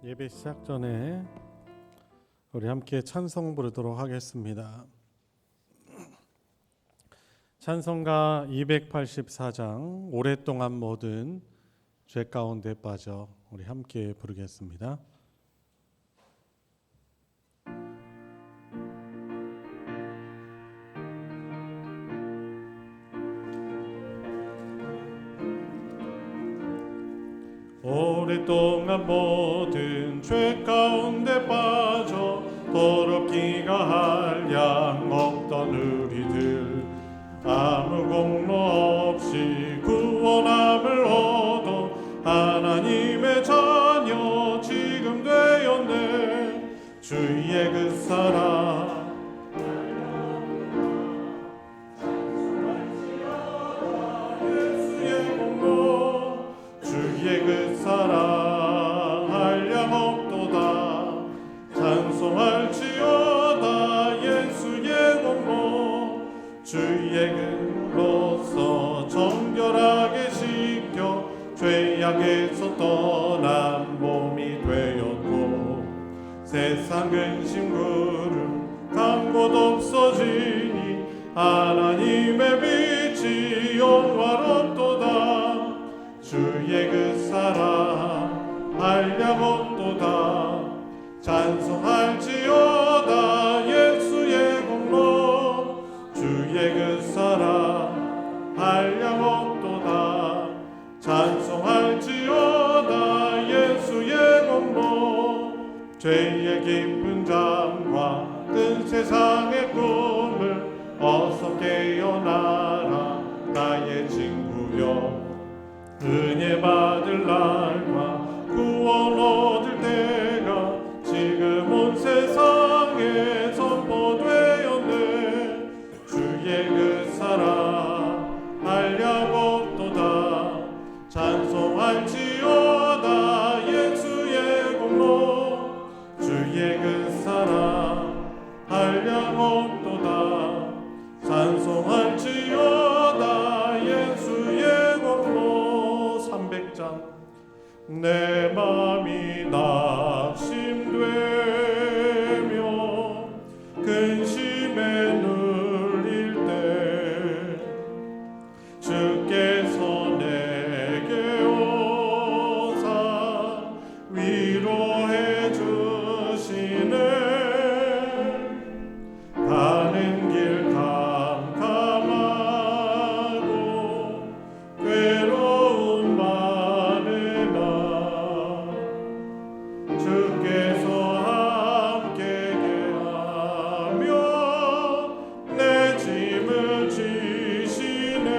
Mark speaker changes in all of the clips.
Speaker 1: 예배 시작 전에 우리 함께 찬송 부르도록 하겠습니다. 찬송가 284장 오랫동안 모든 죄 가운데 빠져 우리 함께 부르겠습니다. 오랫동안 모든 죄 가운데 빠져 더럽기가 한량 없던 우리들 아무 공로 없이 구원함을 얻어 하나님의 자녀 지금 되었네. 주의 그 사랑 예수의 공로 주의 그 사랑 한량 없도다. 찬송할지어다 예수의 공로 주의 그로서 정결하게 씻겨 죄악에서 떠난 몸이 되었고 세상 근심 구름 간 곳 없어지니 하나님의 빛이 영화롭도다. 주의 그 사랑 한량 없도다. 찬송할지어다 예수의 공로 주의 그 사랑 한량 없도다. 찬송할지어다 예수의 공로 죄의 깊은 잠과 뜬 세상의 꿈을 어서 깨어나라 나의 친구여. 은혜 받을 날과 구원 얻을 때가 지금 온 세상에 선포되었네. 주의 그 사랑 한량 없도다. 찬송할지어다 예수의 공로 주의 그 사랑 한량 없도다. 찬송할지어다 예수의 공로. 300장 내 맘이 낙심되며 근심에 눌릴 때 주께서 내게 오사 위로해 주시네. 가는 길 캄캄하고 괴로움 많으나 주께서 함께 하며 내 짐을 지시네.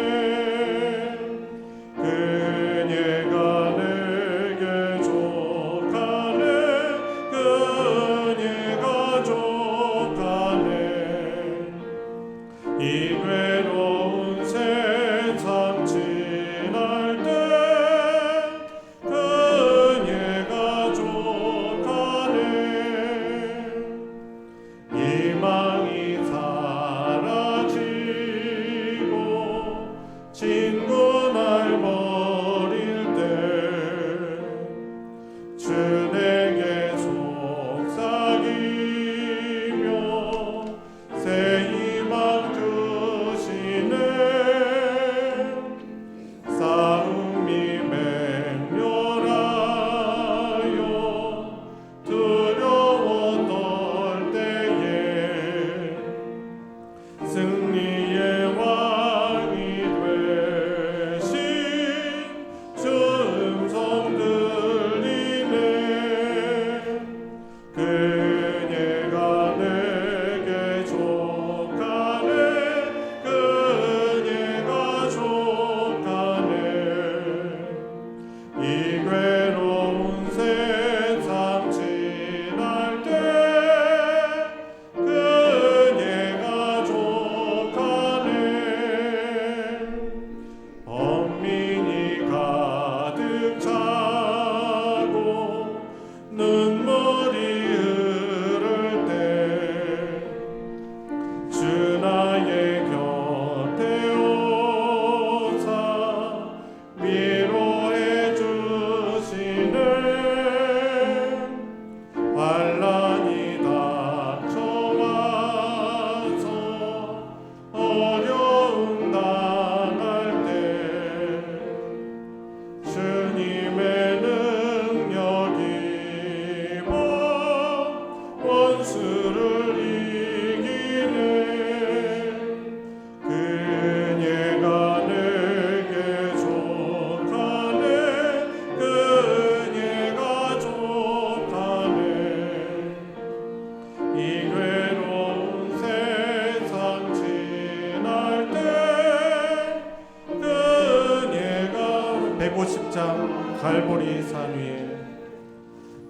Speaker 1: 150장 갈보리 산 위에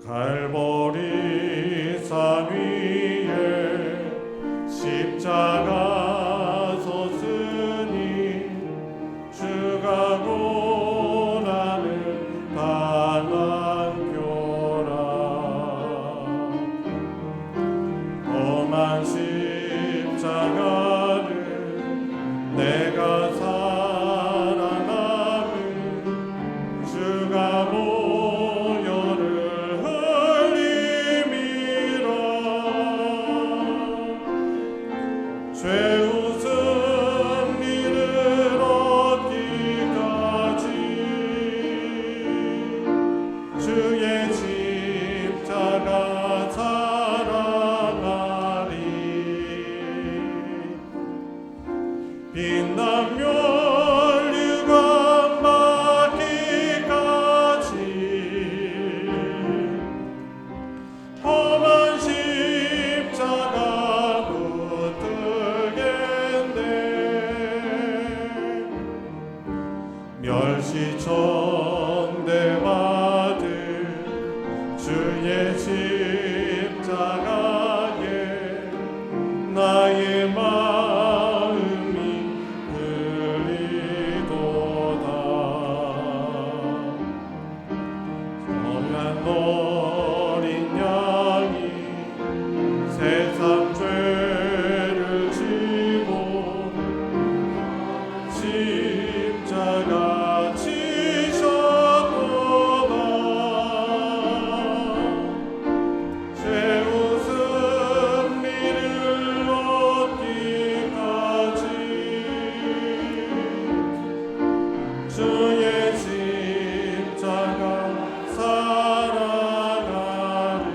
Speaker 1: 갈보리 산 위에 십자가 섰으니 주가 고난을 당한 교라 험한 십자가를 내가 사랑함은 주가 보혈을 흘림이라 죄 승리를 얻기까지 주의 십자가 사랑하리 빛나며 멸류관 받기까지 험한 십자가 붙들겠네 멸시천대 받을 주의 십자가에 나의 마음이 들리도다 선한 어린 양이 세상 죄를 지고 십자가 지셨도다 죄우 승리를 얻기까지 주의 십자가 사랑하리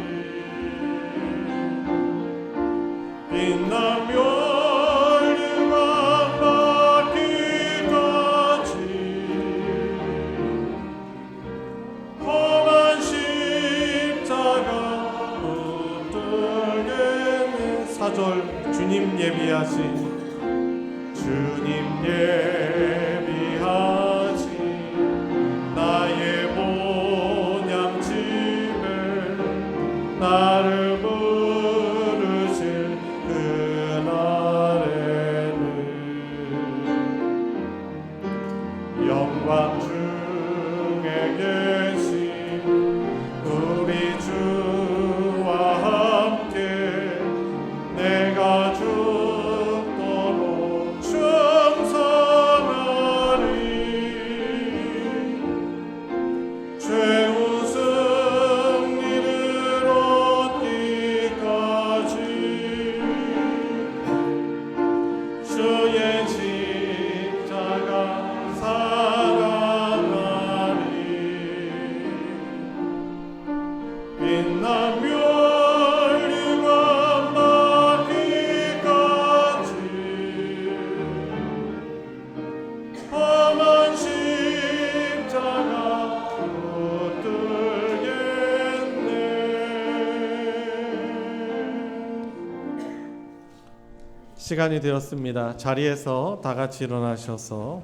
Speaker 1: 빛나며 멸류관 받기까지 험한 십자가 붙들겠네 4절 주님 예비하신 주님 예비하신 나의 본향집에 나를 부르실 그날에는 영광 중에 계신 우리 주와 함께 내가 죽도록 충성하리 죄우 승리를 얻기까지 주의 십자가 사랑하리 빛나며 멸류관 받기까지 험한 십자가 붙들겠네 시간이 되었습니다. 자리에서 다 같이 일어나셔서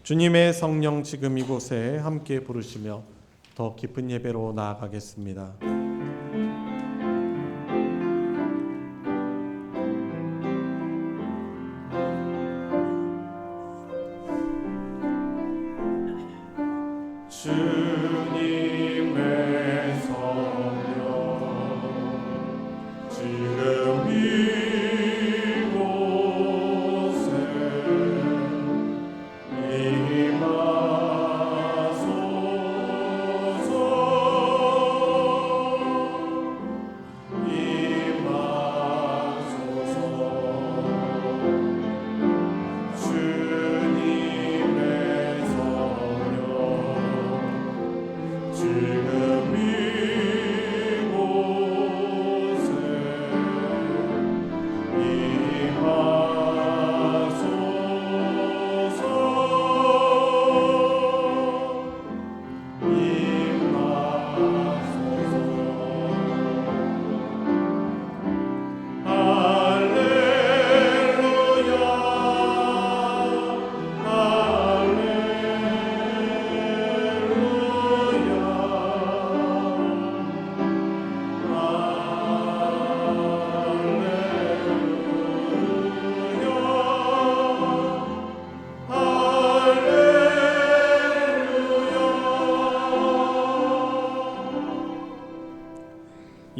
Speaker 1: 주님의 성령 지금 이곳에 함께 부르시며 더 깊은 예배로 나아가겠습니다. 주님의 성령 지금 이곳에 주님의 성령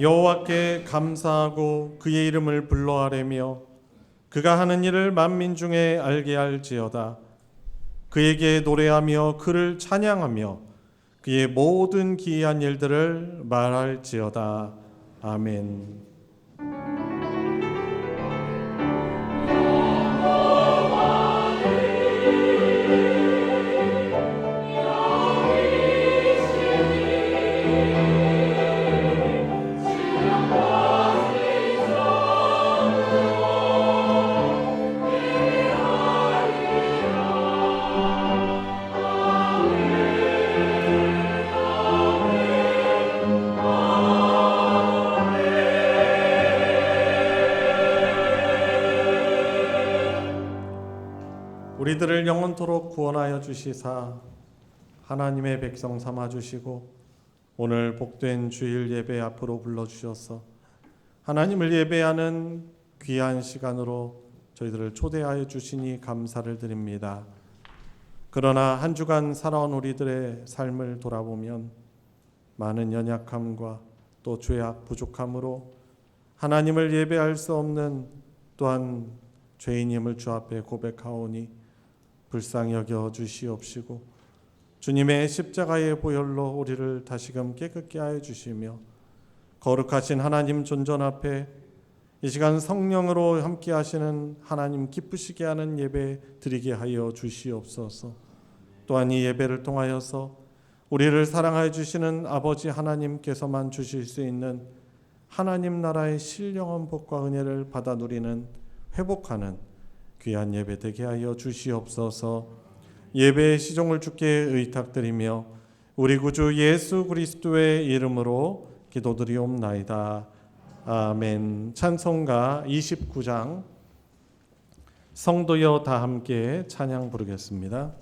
Speaker 1: 여호와께 감사하고 그의 이름을 불러아뢰며 그가 하는 일을 만민 중에 알게 할지어다. 그에게 노래하며 그를 찬양하며 그의 모든 기이한 일들을 말할지어다. 아멘. 우리들을 영원토록 구원하여 주시사 하나님의 백성 삼아 주시고 오늘 복된 주일 예배 앞으로 불러주셔서 하나님을 예배하는 귀한 시간으로 저희들을 초대하여 주시니 감사를 드립니다. 그러나 한 주간 살아온 우리들의 삶을 돌아보면 많은 연약함과 또 죄악 부족함으로 하나님을 예배할 수 없는 또한 죄인임을 주 앞에 고백하오니 불쌍히 여겨 주시옵시고 주님의 십자가의 보혈로 우리를 다시금 깨끗게 하여 주시며 거룩하신 하나님 존전 앞에 이 시간 성령으로 함께 하시는 하나님 기쁘시게 하는 예배 드리게 하여 주시옵소서. 또한 이 예배를 통하여서 우리를 사랑하여 주시는 아버지 하나님께서만 주실 수 있는 하나님 나라의 신령한 복과 은혜를 받아 누리는 회복하는 귀한 예배 되게 하여 주시옵소서. 예배의 시종을 주께 의탁드리며 우리 구주 예수 그리스도의 이름으로 기도드리옵나이다. 아멘. 찬송가 29장 성도여 다 함께 찬양 부르겠습니다.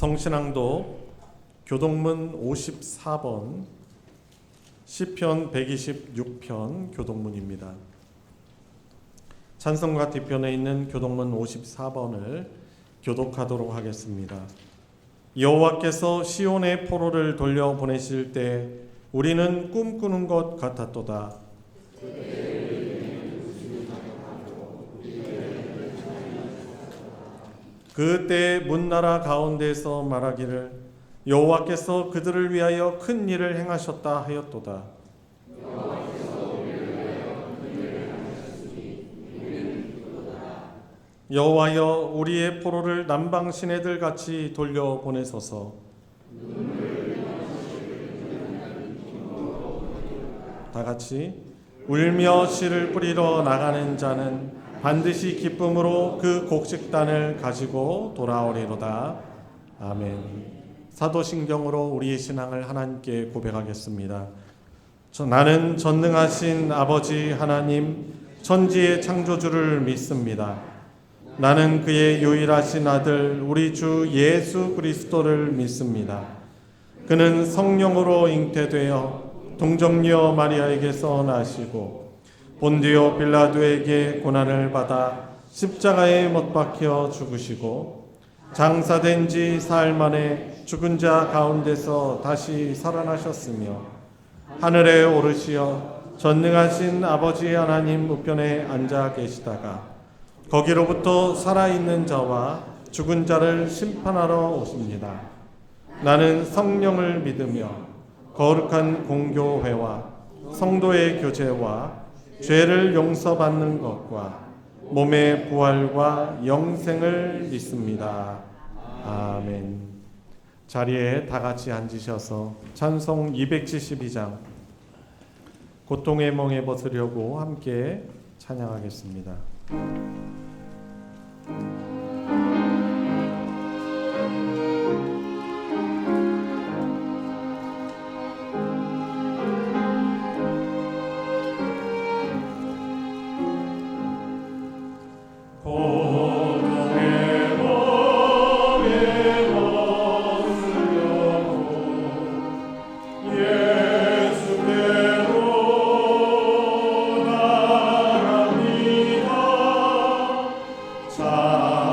Speaker 1: 성신앙도 교동문 54번 시편 126편 교동문입니다. 찬송가 뒤편에 있는 교동문 54번을 교독하도록 하겠습니다. 여호와께서 시온의 포로를 돌려보내실 때 우리는 꿈꾸는 것 같았도다. 그때 문나라 가운데서 말하기를 여호와께서 그들을 위하여 큰 일을 행하셨다 하였도다. 여호와여 우리의 포로를 남방 시내들 같이 돌려 보내소서. 다 같이 울며 씨를 뿌리러 나가는 자는 반드시 기쁨으로 그 곡식단을 가지고 돌아오리로다. 아멘. 사도신경으로 우리의 신앙을 하나님께 고백하겠습니다. 나는 전능하신 아버지 하나님 천지의 창조주를 믿습니다. 나는 그의 유일하신 아들 우리 주 예수 그리스도를 믿습니다. 그는 성령으로 잉태되어 동정녀 마리아에게서 나시고 본디오 빌라도에게 고난을 받아 십자가에 못 박혀 죽으시고 장사된 지 사흘 만에 죽은 자 가운데서 다시 살아나셨으며 하늘에 오르시어 전능하신 아버지 하나님 우편에 앉아 계시다가 거기로부터 살아있는 자와 죽은 자를 심판하러 오십니다. 나는 성령을 믿으며 거룩한 공교회와 성도의 교제와 죄를 용서받는 것과 몸의 부활과 영생을 믿습니다. 아멘. 자리에 다 같이 앉으셔서 찬송 272장 고통의 멍에 벗으려고 함께 찬양하겠습니다.
Speaker 2: 자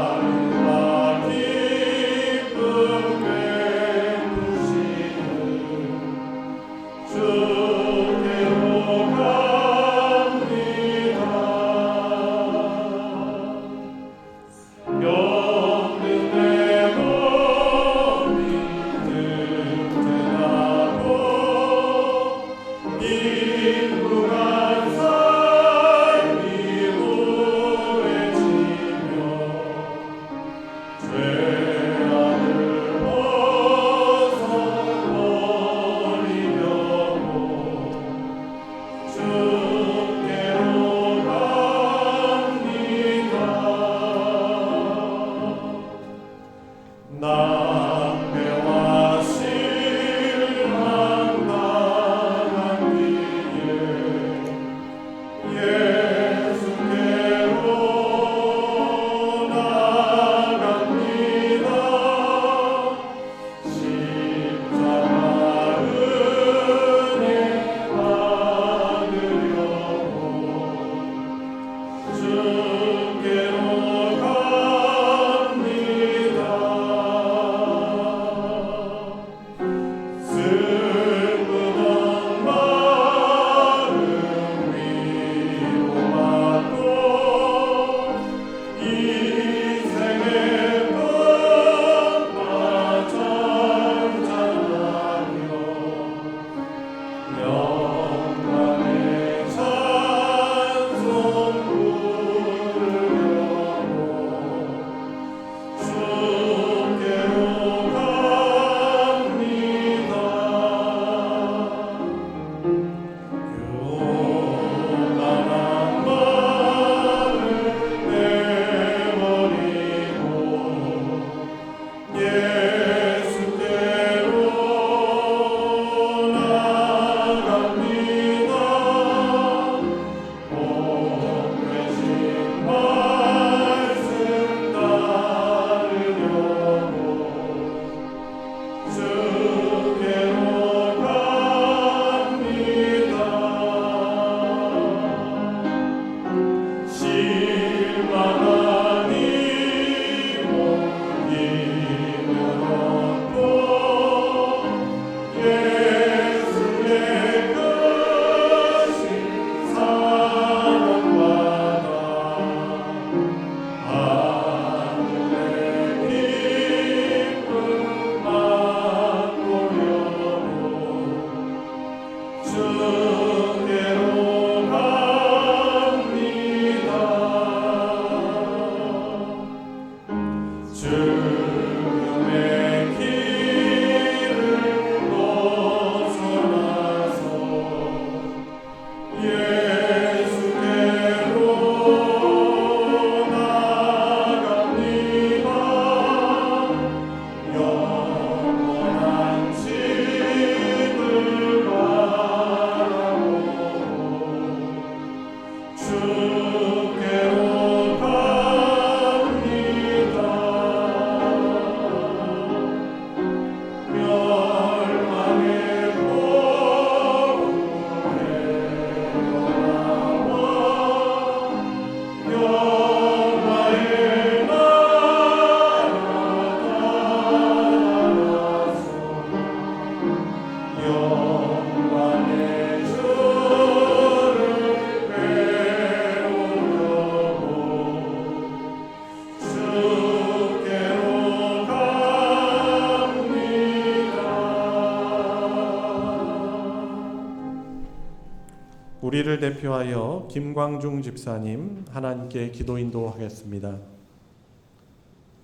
Speaker 1: 우리를 대표하여 김광중 집사님 하나님께 기도 인도하겠습니다.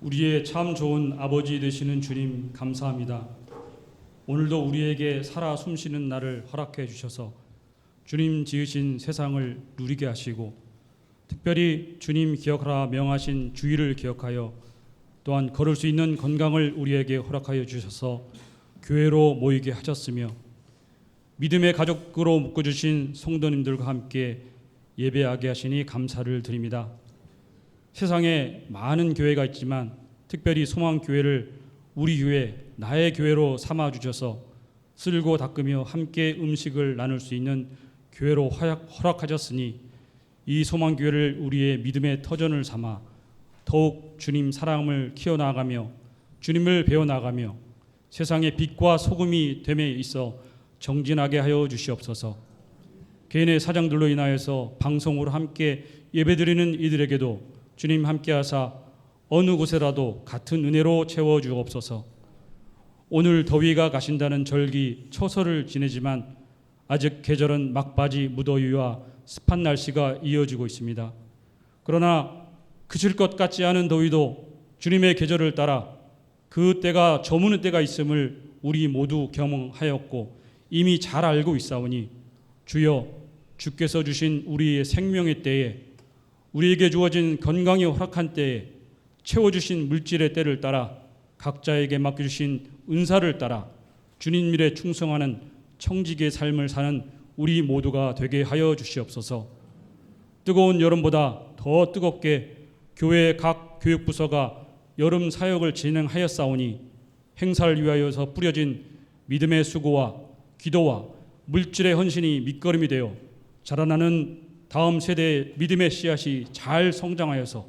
Speaker 2: 우리의 참 좋은 아버지 되시는 주님 감사합니다. 오늘도 우리에게 살아 숨쉬는 날을 허락해 주셔서 주님 지으신 세상을 누리게 하시고 특별히 주님 기억하라 명하신 주일을 기억하여 또한 걸을 수 있는 건강을 우리에게 허락하여 주셔서 교회로 모이게 하셨으며 믿음의 가족으로 묶어주신 성도님들과 함께 예배하게 하시니 감사를 드립니다. 세상에 많은 교회가 있지만 특별히 소망교회를 우리 교회, 나의 교회로 삼아주셔서 쓸고 닦으며 함께 음식을 나눌 수 있는 교회로 허락하셨으니 이 소망교회를 우리의 믿음의 터전을 삼아 더욱 주님 사랑을 키워나가며 주님을 배워나가며 세상의 빛과 소금이 됨에 있어 정진하게 하여 주시옵소서. 개인의 사정들로 인하여서 방송으로 함께 예배드리는 이들에게도 주님 함께하사 어느 곳에라도 같은 은혜로 채워주옵소서. 오늘 더위가 가신다는 절기 초설을 지내지만 아직 계절은 막바지 무더위와 습한 날씨가 이어지고 있습니다. 그러나 그칠 것 같지 않은 더위도 주님의 계절을 따라 그 때가 저무는 때가 있음을 우리 모두 경험하였고 이미 잘 알고 있사오니 주여 주께서 주신 우리의 생명의 때에 우리에게 주어진 건강이 허락한 때에 채워주신 물질의 때를 따라 각자에게 맡겨주신 은사를 따라 주님 일에 충성하는 청지기의 삶을 사는 우리 모두가 되게 하여 주시옵소서. 뜨거운 여름보다 더 뜨겁게 교회 각 교육부서가 여름 사역을 진행하였사오니 행사를 위하여서 뿌려진 믿음의 수고와 기도와 물질의 헌신이 밑거름이 되어 자라나는 다음 세대의 믿음의 씨앗이 잘 성장하여서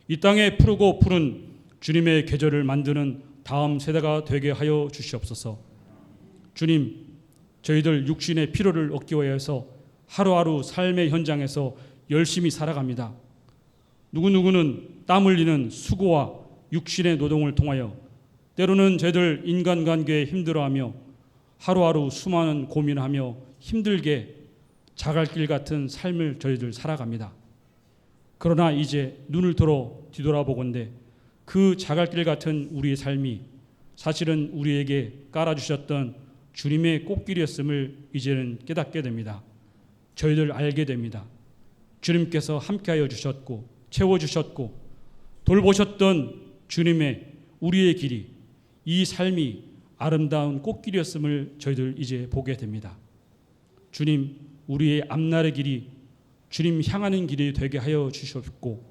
Speaker 2: 이 땅에 푸르고 푸른 주님의 계절을 만드는 다음 세대가 되게 하여 주시옵소서. 주님, 저희들 육신의 피로를 얻기 위해서 하루하루 삶의 현장에서 열심히 살아갑니다. 누구누구는 땀 흘리는 수고와 육신의 노동을 통하여 때로는 저희들 인간관계에 힘들어하며 하루하루 수많은 고민하며 힘들게 자갈길 같은 삶을 저희들 살아갑니다. 그러나 이제 눈을 들어 뒤돌아보건대 그 자갈길 같은 우리의 삶이 사실은 우리에게 깔아주셨던 주님의 꽃길이었음을 이제는 깨닫게 됩니다. 저희들 알게 됩니다. 주님께서 함께하여 주셨고 채워주셨고 돌보셨던 주님의 우리의 길이 이 삶이 아름다운 꽃길이었음을 저희들 이제 보게 됩니다. 주님, 우리의 앞날의 길이 주님 향하는 길이 되게 하여 주시옵고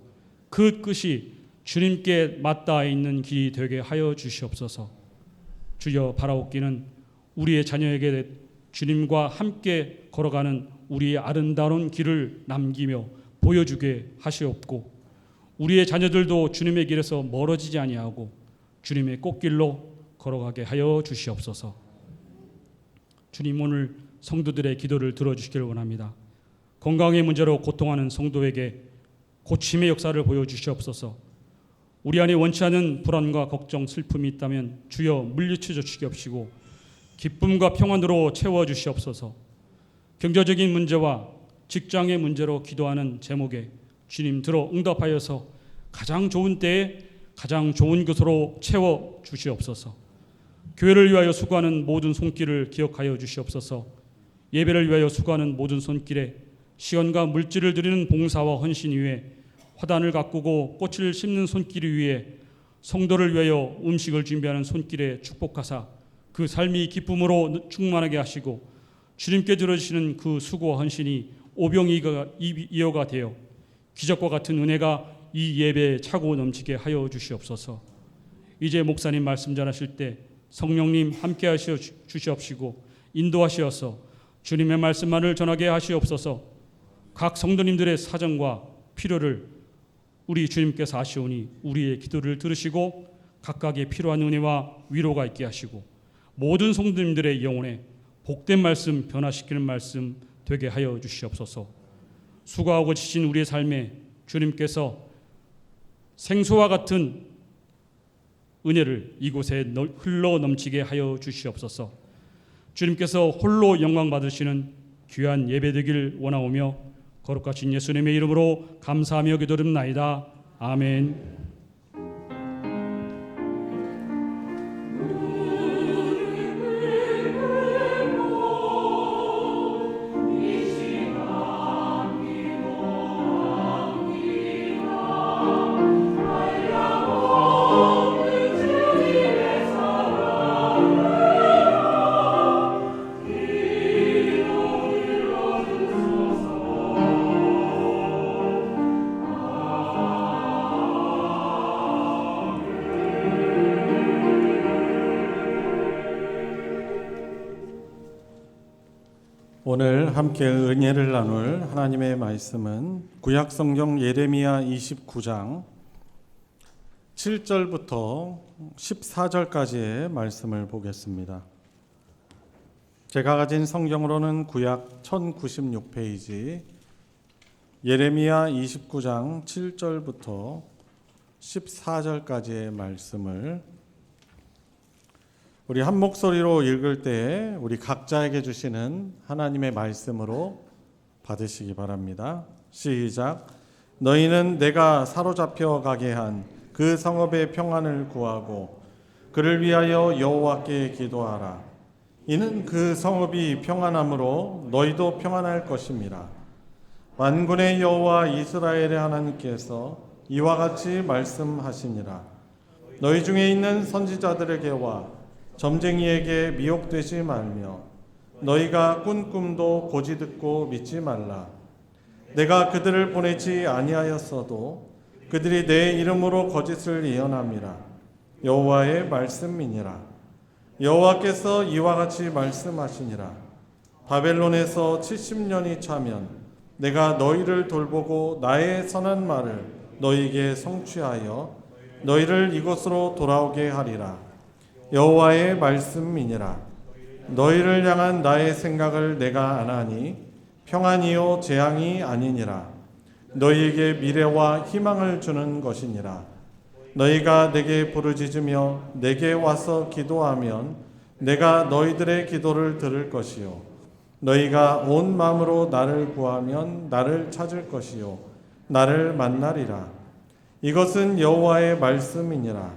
Speaker 2: 그 끝이 주님께 맞닿아 있는 길이 되게 하여 주시옵소서. 주여, 바라옵기는 우리의 자녀에게 주님과 함께 걸어가는 우리의 아름다운 길을 남기며 보여주게 하시옵고 우리의 자녀들도 주님의 길에서 멀어지지 아니하고 주님의 꽃길로 걸어가게 하여 주시옵소서. 주님, 오늘 성도들의 기도를 들어주시길 원합니다. 건강의 문제로 고통하는 성도에게 고침의 역사를 보여주시옵소서. 우리 안에 원치 않은 불안과 걱정, 슬픔이 있다면 주여 물리쳐 주시옵시고 기쁨과 평안으로 채워주시옵소서. 경제적인 문제와 직장의 문제로 기도하는 제목에 주님 들어 응답하여서 가장 좋은 때에 가장 좋은 것으로 채워주시옵소서. 교회를 위하여 수고하는 모든 손길을 기억하여 주시옵소서. 예배를 위하여 수고하는 모든 손길에 시간과 물질을 드리는 봉사와 헌신 위에 화단을 가꾸고 꽃을 심는 손길 위에 성도를 위하여 음식을 준비하는 손길에 축복하사 그 삶이 기쁨으로 충만하게 하시고 주님께 들어주시는 그 수고와 헌신이 오병이어가 되어 기적과 같은 은혜가 이 예배에 차고 넘치게 하여 주시옵소서. 이제 목사님 말씀 전하실 때 성령님 함께 하시어 주시옵시고 인도하시어서 주님의 말씀만을 전하게 하시옵소서. 각 성도님들의 사정과 필요를 우리 주님께서 아시오니 우리의 기도를 들으시고 각각의 필요한 은혜와 위로가 있게 하시고 모든 성도님들의 영혼에 복된 말씀, 변화시키는 말씀 되게 하여 주시옵소서. 수고하고 지친 우리의 삶에 주님께서 생수와 같은 은혜를 이곳에 흘러 넘치게 하여 주시옵소서. 주님께서 홀로 영광 받으시는 귀한 예배되길 원하오며 거룩하신 예수님의 이름으로 감사하며 기도드립나이다. 아멘.
Speaker 1: 오늘 함께 은혜를 나눌 하나님의 말씀은 구약성경 예레미야 29장 7절부터 14절까지의 말씀을 보겠습니다. 제가 가진 성경으로는 구약 1096페이지 예레미야 29장 7절부터 14절까지의 말씀을 우리 한 목소리로 읽을 때 우리 각자에게 주시는 하나님의 말씀으로 받으시기 바랍니다. 시작. 너희는 내가 사로잡혀 가게 한 그 성읍의 평안을 구하고 그를 위하여 여호와께 기도하라. 이는 그 성읍이 평안함으로 너희도 평안할 것임이라. 만군의 여호와 이스라엘의 하나님께서 이와 같이 말씀하시니라. 너희 중에 있는 선지자들에게와 점쟁이에게 미혹되지 말며 너희가 꾼 꿈도 고지 듣고 믿지 말라. 내가 그들을 보내지 아니하였어도 그들이 내 이름으로 거짓을 예언함이라. 여호와의 말씀이니라. 여호와께서 이와 같이 말씀하시니라. 바벨론에서 70년이 차면 내가 너희를 돌보고 나의 선한 말을 너희에게 성취하여 너희를 이곳으로 돌아오게 하리라. 여호와의 말씀이니라. 너희를 향한 나의 생각을 내가 아나니 평안이요 재앙이 아니니라. 너희에게 미래와 희망을 주는 것이니라. 너희가 내게 부르짖으며 내게 와서 기도하면 내가 너희들의 기도를 들을 것이요 너희가 온 마음으로 나를 구하면 나를 찾을 것이요 나를 만나리라. 이것은 여호와의 말씀이니라.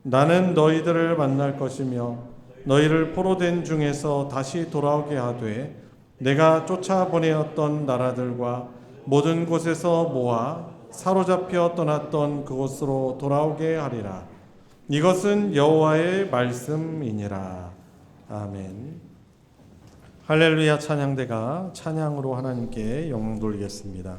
Speaker 1: 나는 너희들을 만날 것이며 너희를 포로된 중에서 다시 돌아오게 하되 내가 쫓아보내었던 나라들과 모든 곳에서 모아 사로잡혀 떠났던 그곳으로 돌아오게 하리라. 이것은 여호와의 말씀이니라. 아멘. 할렐루야 찬양대가 찬양으로 하나님께 영광 돌리겠습니다.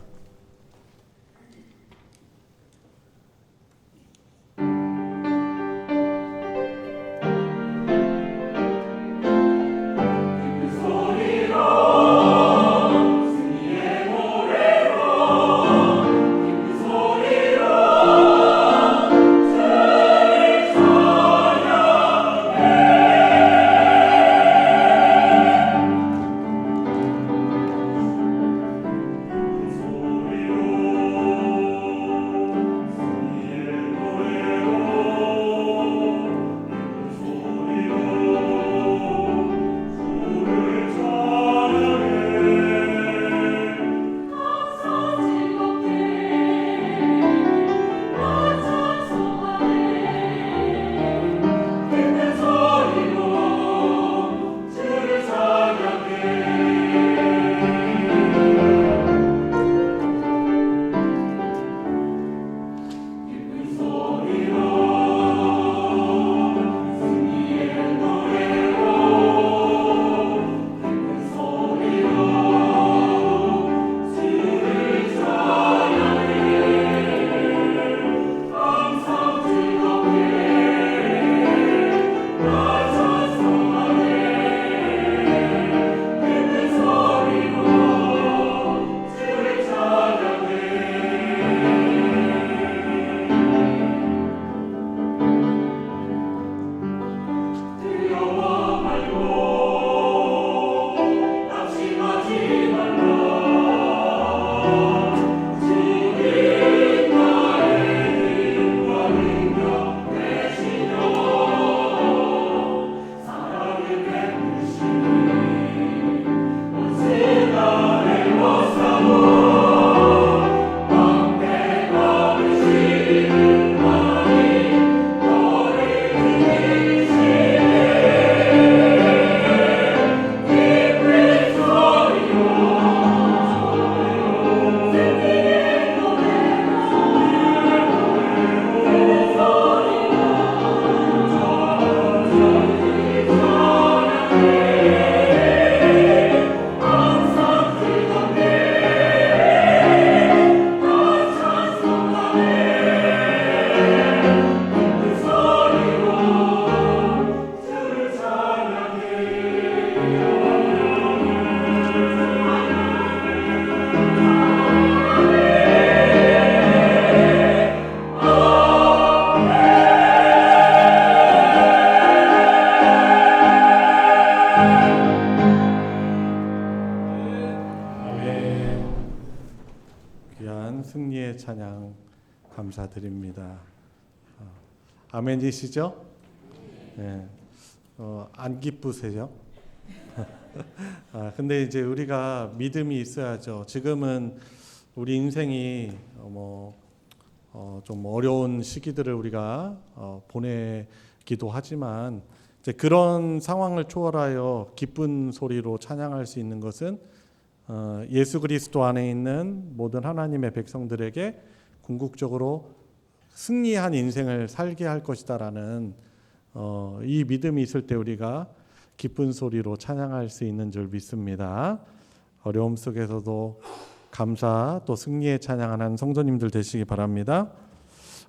Speaker 1: 승리의 찬양 감사드립니다. 아멘이시죠? 네. 안 기쁘세요? 근데 이제 우리가 믿음이 있어야죠. 지금은 우리 인생이 좀 어려운 시기들을 우리가 보내기도 하지만 이제 그런 상황을 초월하여 기쁜 소리로 찬양할 수 있는 것은 예수 그리스도 안에 있는 모든 하나님의 백성들에게 궁극적으로 승리한 인생을 살게 할 것이다라는 이 믿음이 있을 때 우리가 기쁜 소리로 찬양할 수 있는 줄 믿습니다. 어려움 속에서도 감사 또 승리의 찬양하는 성도님들 되시기 바랍니다.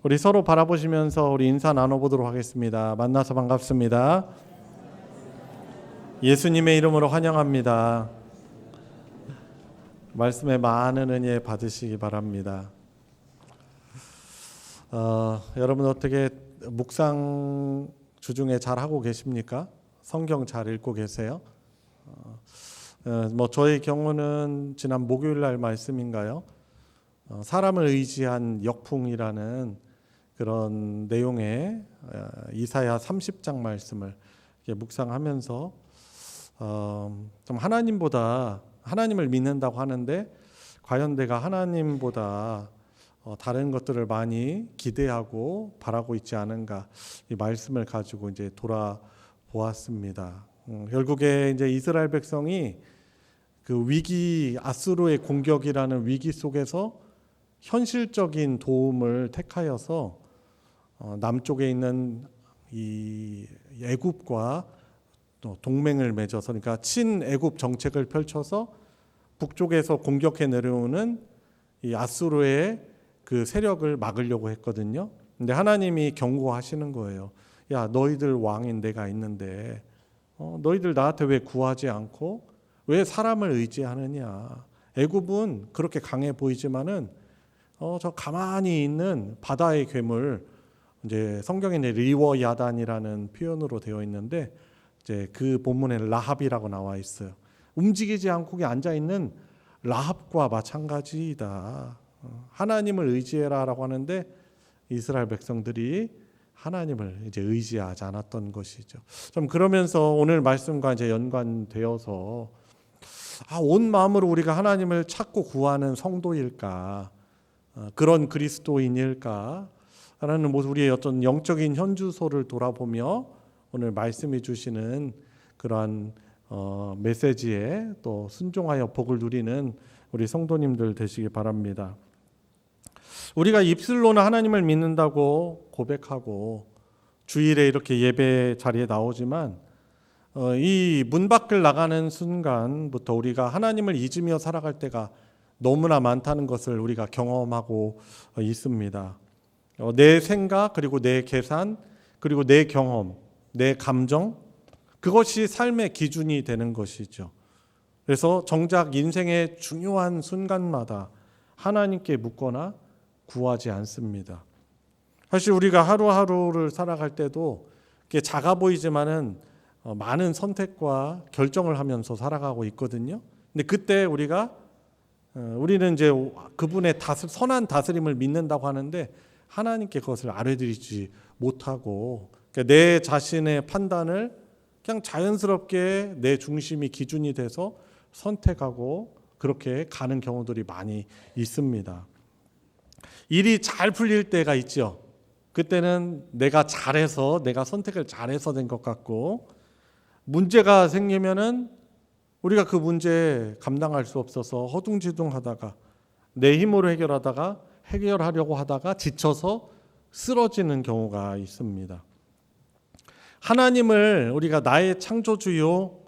Speaker 1: 우리 서로 바라보시면서 우리 인사 나눠보도록 하겠습니다. 만나서 반갑습니다. 예수님의 이름으로 환영합니다. 말씀에 많은 은혜 받으시기 바랍니다. 여러분 어떻게 묵상 주중에 잘 하고 계십니까? 성경 잘 읽고 계세요? 저의 경우는 지난 목요일 날 말씀인가요? 사람을 의지한 역풍이라는 그런 내용의 이사야 30장 말씀을 묵상하면서 좀 하나님을 믿는다고 하는데 과연 내가 하나님보다 다른 것들을 많이 기대하고 바라고 있지 않은가, 이 말씀을 가지고 이제 돌아보았습니다. 결국에 이제 이스라엘 백성이 그 위기, 아수르의 공격이라는 위기 속에서 현실적인 도움을 택하여서 남쪽에 있는 이 애굽과 또 동맹을 맺어서, 그러니까 친애굽 정책을 펼쳐서 북쪽에서 공격해 내려오는 이 아수르의 그 세력을 막으려고 했거든요. 근데 하나님이 경고하시는 거예요. 야, 너희들 왕인 내가 있는데 너희들 나한테 왜 구하지 않고 왜 사람을 의지하느냐. 애굽은 그렇게 강해 보이지만은 저 가만히 있는 바다의 괴물, 이제 성경에는 리워 야단이라는 표현으로 되어 있는데 이제 그 본문에는 라합이라고 나와 있어요. 움직이지 않고 그냥 앉아 있는 라합과 마찬가지이다. 하나님을 의지해라라고 하는데 이스라엘 백성들이 하나님을 이제 의지하지 않았던 것이죠. 좀 그러면서 오늘 말씀과 이제 연관되어서 온 마음으로 우리가 하나님을 찾고 구하는 성도일까, 그런 그리스도인일까 라는 모습, 우리의 어떤 영적인 현주소를 돌아보며 오늘 말씀해 주시는 그러한 메시지에 또 순종하여 복을 누리는 우리 성도님들 되시기 바랍니다. 우리가 입술로는 하나님을 믿는다고 고백하고 주일에 이렇게 예배 자리에 나오지만 이 문 밖을 나가는 순간부터 우리가 하나님을 잊으며 살아갈 때가 너무나 많다는 것을 우리가 경험하고 있습니다. 내 생각, 그리고 내 계산, 그리고 내 경험, 내 감정, 그것이 삶의 기준이 되는 것이죠. 그래서 정작 인생의 중요한 순간마다 하나님께 묻거나 구하지 않습니다. 사실 우리가 하루하루를 살아갈 때도 작아 보이지만은 많은 선택과 결정을 하면서 살아가고 있거든요. 근데 그때 우리는 이제 그분의 선한 다스림을 믿는다고 하는데 하나님께 그것을 아뢰드리지 못하고 내 자신의 판단을 그냥 자연스럽게 내 중심이 기준이 돼서 선택하고 그렇게 가는 경우들이 많이 있습니다. 일이 잘 풀릴 때가 있죠. 그때는 내가 선택을 잘해서 된 것 같고, 문제가 생기면은 우리가 그 문제 감당할 수 없어서 허둥지둥하다가 내 힘으로 해결하려고 하다가 지쳐서 쓰러지는 경우가 있습니다. 하나님을 우리가 나의 창조주요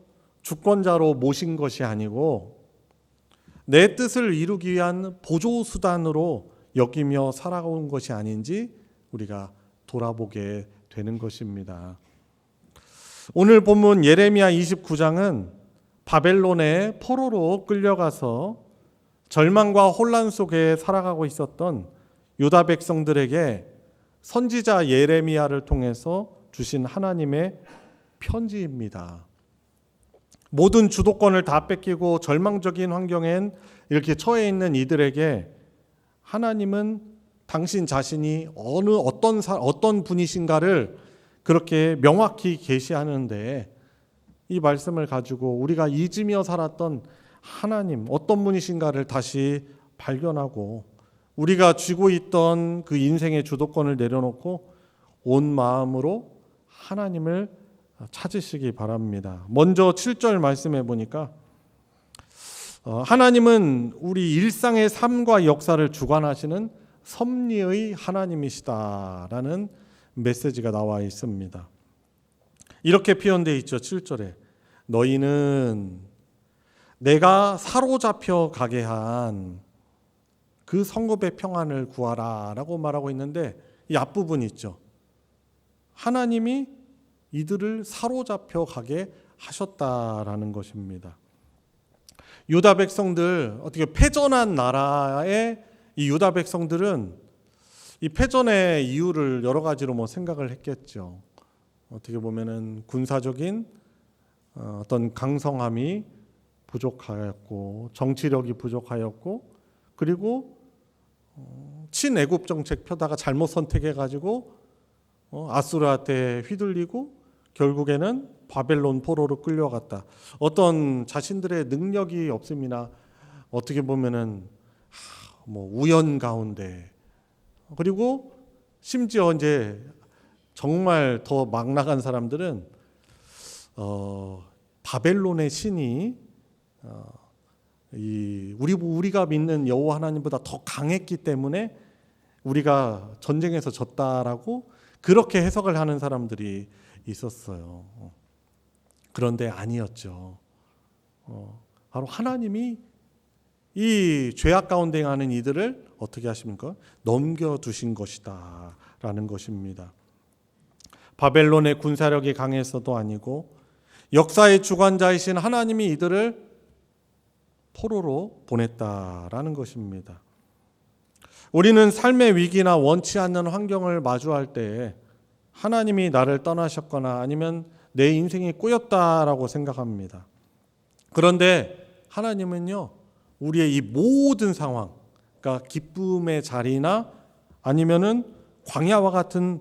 Speaker 1: 주권자로 모신 것이 아니고 내 뜻을 이루기 위한 보조수단으로 여기며 살아온 것이 아닌지 우리가 돌아보게 되는 것입니다. 오늘 본문 예레미야 29장은 바벨론의 포로로 끌려가서 절망과 혼란 속에 살아가고 있었던 유다 백성들에게 선지자 예레미야를 통해서 주신 하나님의 편지입니다. 모든 주도권을 다 뺏기고 절망적인 환경엔 이렇게 처해 있는 이들에게 하나님은 당신 자신이 어떤 분이신가를 그렇게 명확히 계시하는데 이 말씀을 가지고 우리가 잊으며 살았던 하나님 어떤 분이신가를 다시 발견하고 우리가 쥐고 있던 그 인생의 주도권을 내려놓고 온 마음으로 하나님을 찾으시기 바랍니다. 먼저 7절 말씀해 보니까 하나님은 우리 일상의 삶과 역사를 주관하시는 섭리의 하나님이시다라는 메시지가 나와 있습니다. 이렇게 표현되어 있죠. 7절에 너희는 내가 사로잡혀 가게 한 그 성읍의 평안을 구하라 라고 말하고 있는데 이 앞부분 있죠. 하나님이 이들을 사로잡혀 가게 하셨다라는 것입니다. 유다 백성들, 어떻게 패전한 나라의 이 유다 백성들은 이 패전의 이유를 여러 가지로 생각을 했겠죠. 어떻게 보면은 군사적인 어떤 강성함이 부족하였고 정치력이 부족하였고 그리고 친애국 정책 펴다가 잘못 선택해가지고 아수르한테 휘둘리고 결국에는 바벨론 포로로 끌려갔다. 어떤 자신들의 능력이 없음이나 어떻게 보면은 우연 가운데 그리고 심지어 이제 정말 더 막 나간 사람들은 바벨론의 신이 우리가 믿는 여호와 하나님보다 더 강했기 때문에 우리가 전쟁에서 졌다라고 그렇게 해석을 하는 사람들이 있었어요. 그런데 아니었죠. 바로 하나님이 이 죄악 가운데 행하는 이들을 어떻게 하십니까? 넘겨두신 것이다 라는 것입니다. 바벨론의 군사력이 강해서도 아니고 역사의 주관자이신 하나님이 이들을 포로로 보냈다라는 것입니다. 우리는 삶의 위기나 원치 않는 환경을 마주할 때 하나님이 나를 떠나셨거나 아니면 내 인생이 꼬였다라고 생각합니다. 그런데 하나님은요, 우리의 이 모든 상황, 그러니까 기쁨의 자리나 아니면은 광야와 같은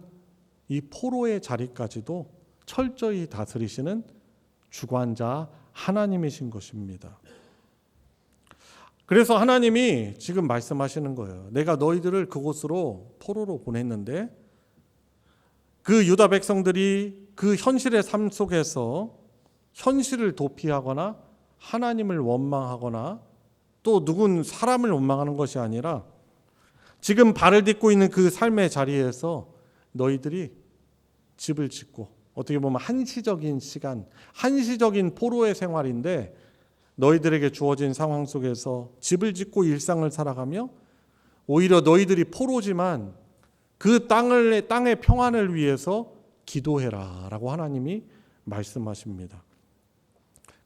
Speaker 1: 이 포로의 자리까지도 철저히 다스리시는 주관자 하나님이신 것입니다. 그래서 하나님이 지금 말씀하시는 거예요. 내가 너희들을 그곳으로 포로로 보냈는데 그 유다 백성들이 그 현실의 삶 속에서 현실을 도피하거나 하나님을 원망하거나 또 누군 사람을 원망하는 것이 아니라 지금 발을 딛고 있는 그 삶의 자리에서 너희들이 집을 짓고 어떻게 보면 한시적인 시간, 한시적인 포로의 생활인데 너희들에게 주어진 상황 속에서 집을 짓고 일상을 살아가며 오히려 너희들이 포로지만 그 땅의 평안을 위해서 기도해라 라고 하나님이 말씀하십니다.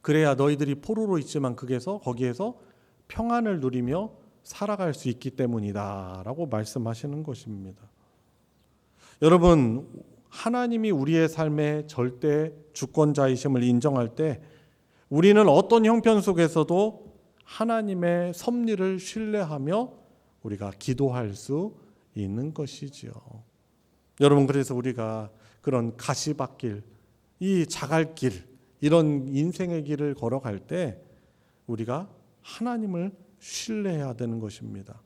Speaker 1: 그래야 너희들이 포로로 있지만 거기에서 평안을 누리며 살아갈 수 있기 때문이다 라고 말씀하시는 것입니다. 여러분, 하나님이 우리의 삶의 절대 주권자이심을 인정할 때 우리는 어떤 형편 속에서도 하나님의 섭리를 신뢰하며 우리가 기도할 수 있는 것이지요. 여러분, 그래서 우리가 그런 가시밭길, 이 자갈길, 이런 인생의 길을 걸어갈 때 우리가 하나님을 신뢰해야 되는 것입니다.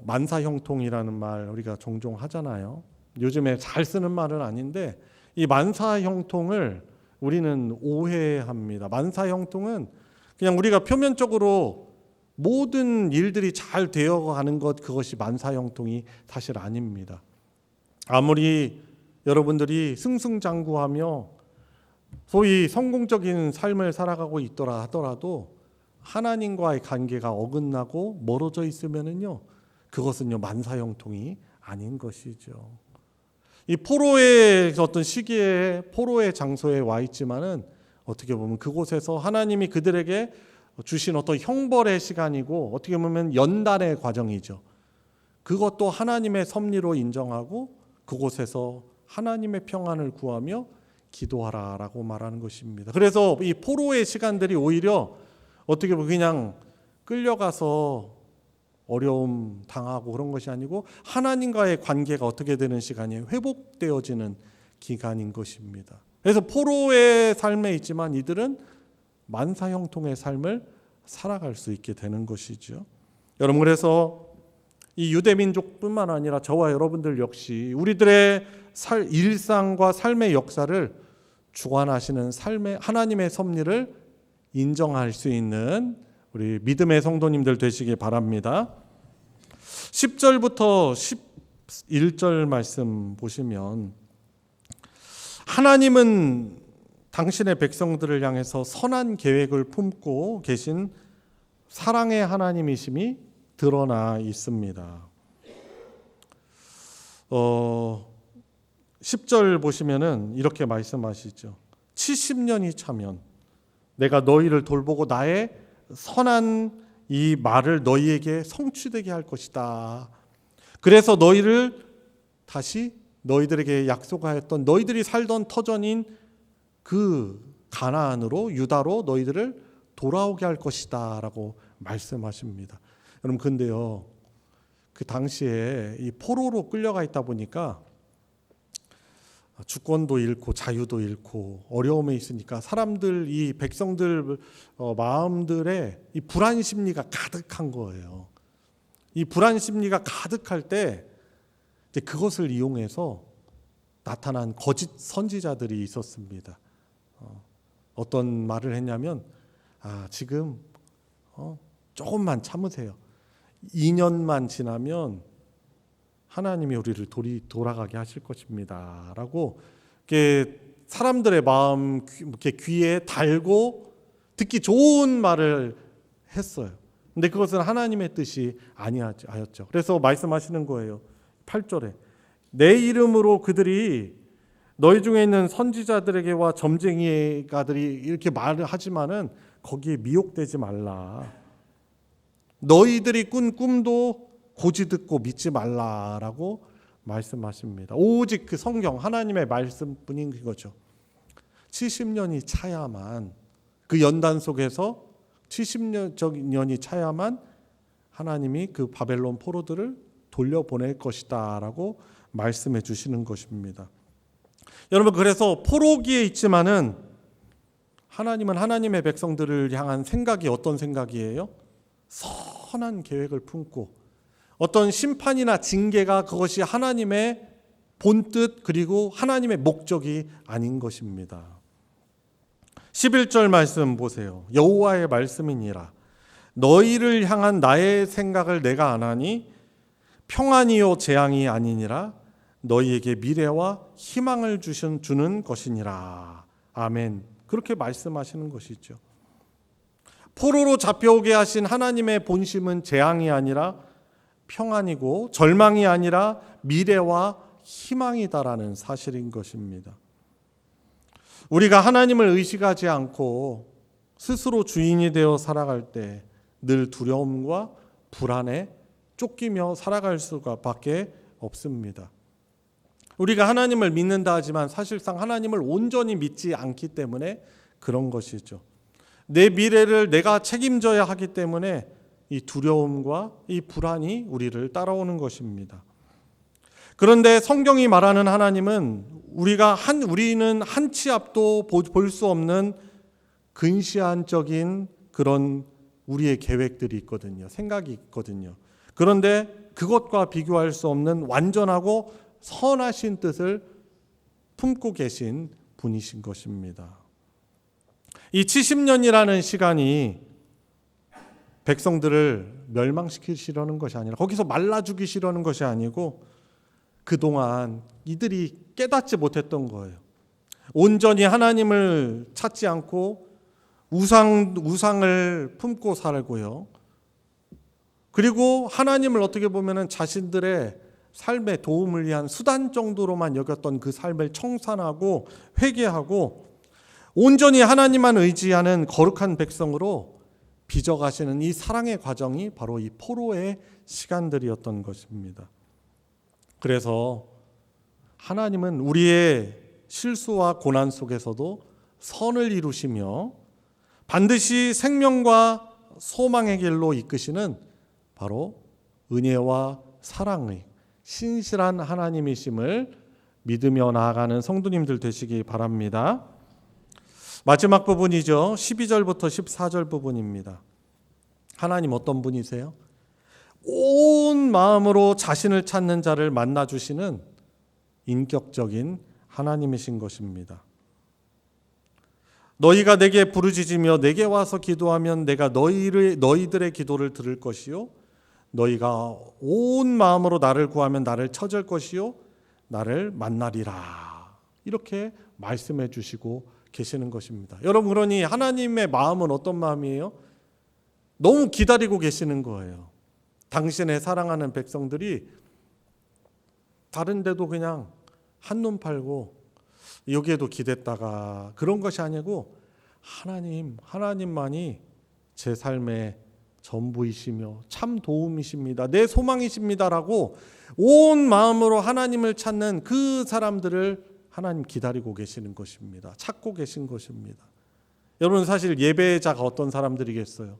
Speaker 1: 만사형통이라는 말 우리가 종종 하잖아요. 요즘에 잘 쓰는 말은 아닌데 이 만사형통을 우리는 오해합니다. 만사형통은 그냥 우리가 표면적으로 모든 일들이 잘 되어가는 그것이 만사형통이 사실 아닙니다. 아무리 여러분들이 승승장구하며 소위 성공적인 삶을 살아가고 있더라 하더라도 하나님과의 관계가 어긋나고 멀어져 있으면은요, 그것은요 만사형통이 아닌 것이죠. 이 포로의 어떤 시기에 포로의 장소에 와 있지만은 어떻게 보면 그곳에서 하나님이 그들에게 주신 어떤 형벌의 시간이고 어떻게 보면 연단의 과정이죠. 그것도 하나님의 섭리로 인정하고 그곳에서 하나님의 평안을 구하며 기도하라라고 말하는 것입니다. 그래서 이 포로의 시간들이 오히려 어떻게 보면 그냥 끌려가서 어려움 당하고 그런 것이 아니고 하나님과의 관계가 어떻게 되는 시간이에요? 회복되어지는 기간인 것입니다. 그래서 포로의 삶에 있지만 이들은 만사형통의 삶을 살아갈 수 있게 되는 것이죠. 여러분, 그래서 이 유대민족뿐만 아니라 저와 여러분들 역시 우리들의 일상과 삶의 역사를 주관하시는 삶의 하나님의 섭리를 인정할 수 있는 우리 믿음의 성도님들 되시기 바랍니다. 10절부터 11절 말씀 보시면 하나님은 당신의 백성들을 향해서 선한 계획을 품고 계신 사랑의 하나님이심이 드러나 있습니다. 10절 보시면은 이렇게 말씀하시죠. 70년이 차면 내가 너희를 돌보고 나의 선한 이 말을 너희에게 성취되게 할 것이다. 그래서 너희를 다시 너희들에게 약속하였던 너희들이 살던 터전인 그 가나안으로 유다로 너희들을 돌아오게 할 것이다 라고 말씀하십니다. 여러분, 근데요, 그 당시에 이 포로로 끌려가 있다 보니까 주권도 잃고 자유도 잃고 어려움에 있으니까 사람들, 이 백성들 마음들에 이 불안 심리가 가득한 거예요. 이 불안 심리가 가득할 때 이제 그것을 이용해서 나타난 거짓 선지자들이 있었습니다. 어떤 말을 했냐면 지금 조금만 참으세요. 2년만 지나면 하나님이 우리를 돌아가게 하실 것입니다 라고 이렇게 사람들의 마음 이렇게 귀에 달고 듣기 좋은 말을 했어요. 근데 그것은 하나님의 뜻이 아니었죠. 그래서 말씀하시는 거예요. 8절에 내 이름으로 그들이 너희 중에 있는 선지자들에게와 점쟁이가들이 이렇게 말을 하지만은 거기에 미혹되지 말라. 너희들이 꾼 꿈도 고지 듣고 믿지 말라라고 말씀하십니다. 오직 그 성경 하나님의 말씀뿐인 그거죠. 70년이 차야만 그 연단 속에서 70년이 차야만 하나님이 그 바벨론 포로들을 돌려보낼 것이다라고 말씀해 주시는 것입니다. 여러분, 그래서 포로기에 있지만은 하나님은 하나님의 백성들을 향한 생각이 어떤 생각이에요? 선한 계획을 품고 어떤 심판이나 징계가 그것이 하나님의 본뜻 그리고 하나님의 목적이 아닌 것입니다. 11절 말씀 보세요. 여호와의 말씀이니라. 너희를 향한 나의 생각을 내가 아나니 평안이요 재앙이 아니니라. 너희에게 미래와 희망을 주는 것이니라. 아멘. 그렇게 말씀하시는 것이죠. 포로로 잡혀오게 하신 하나님의 본심은 재앙이 아니라 평안이고 절망이 아니라 미래와 희망이다라는 사실인 것입니다. 우리가 하나님을 의식하지 않고 스스로 주인이 되어 살아갈 때 늘 두려움과 불안에 쫓기며 살아갈 수밖에 없습니다. 우리가 하나님을 믿는다 하지만 사실상 하나님을 온전히 믿지 않기 때문에 그런 것이죠. 내 미래를 내가 책임져야 하기 때문에 이 두려움과 이 불안이 우리를 따라오는 것입니다. 그런데 성경이 말하는 하나님은 우리는 한치 앞도 볼 수 없는 근시안적인 그런 우리의 계획들이 있거든요. 생각이 있거든요. 그런데 그것과 비교할 수 없는 완전하고 선하신 뜻을 품고 계신 분이신 것입니다. 이 70년이라는 시간이 백성들을 멸망시키시려는 것이 아니라 거기서 말라 죽이시려는 것이 아니고 그동안 이들이 깨닫지 못했던 거예요. 온전히 하나님을 찾지 않고 우상을 품고 살고요. 그리고 하나님을 어떻게 보면은 자신들의 삶에 도움을 위한 수단 정도로만 여겼던 그 삶을 청산하고 회개하고 온전히 하나님만 의지하는 거룩한 백성으로 빚어가시는 이 사랑의 과정이 바로 이 포로의 시간들이었던 것입니다. 그래서 하나님은 우리의 실수와 고난 속에서도 선을 이루시며 반드시 생명과 소망의 길로 이끄시는 바로 은혜와 사랑의 신실한 하나님이심을 믿으며 나아가는 성도님들 되시기 바랍니다. 마지막 부분이죠. 12절부터 14절 부분입니다. 하나님 어떤 분이세요? 온 마음으로 자신을 찾는 자를 만나주시는 인격적인 하나님이신 것입니다. 너희가 내게 부르짖으며 내게 와서 기도하면 내가 너희들의 기도를 들을 것이요 너희가 온 마음으로 나를 구하면 나를 찾을 것이요 나를 만나리라. 이렇게 말씀해 주시고 계시는 것입니다. 여러분, 그러니 하나님의 마음은 어떤 마음이에요? 너무 기다리고 계시는 거예요. 당신의 사랑하는 백성들이 다른 데도 그냥 한눈 팔고 여기에도 기댔다가 그런 것이 아니고 하나님만이 제 삶의 전부이시며 참 도움이십니다. 내 소망이십니다라고 온 마음으로 하나님을 찾는 그 사람들을 하나님 기다리고 계시는 것입니다. 찾고 계신 것입니다. 여러분, 사실 예배자가 어떤 사람들이겠어요?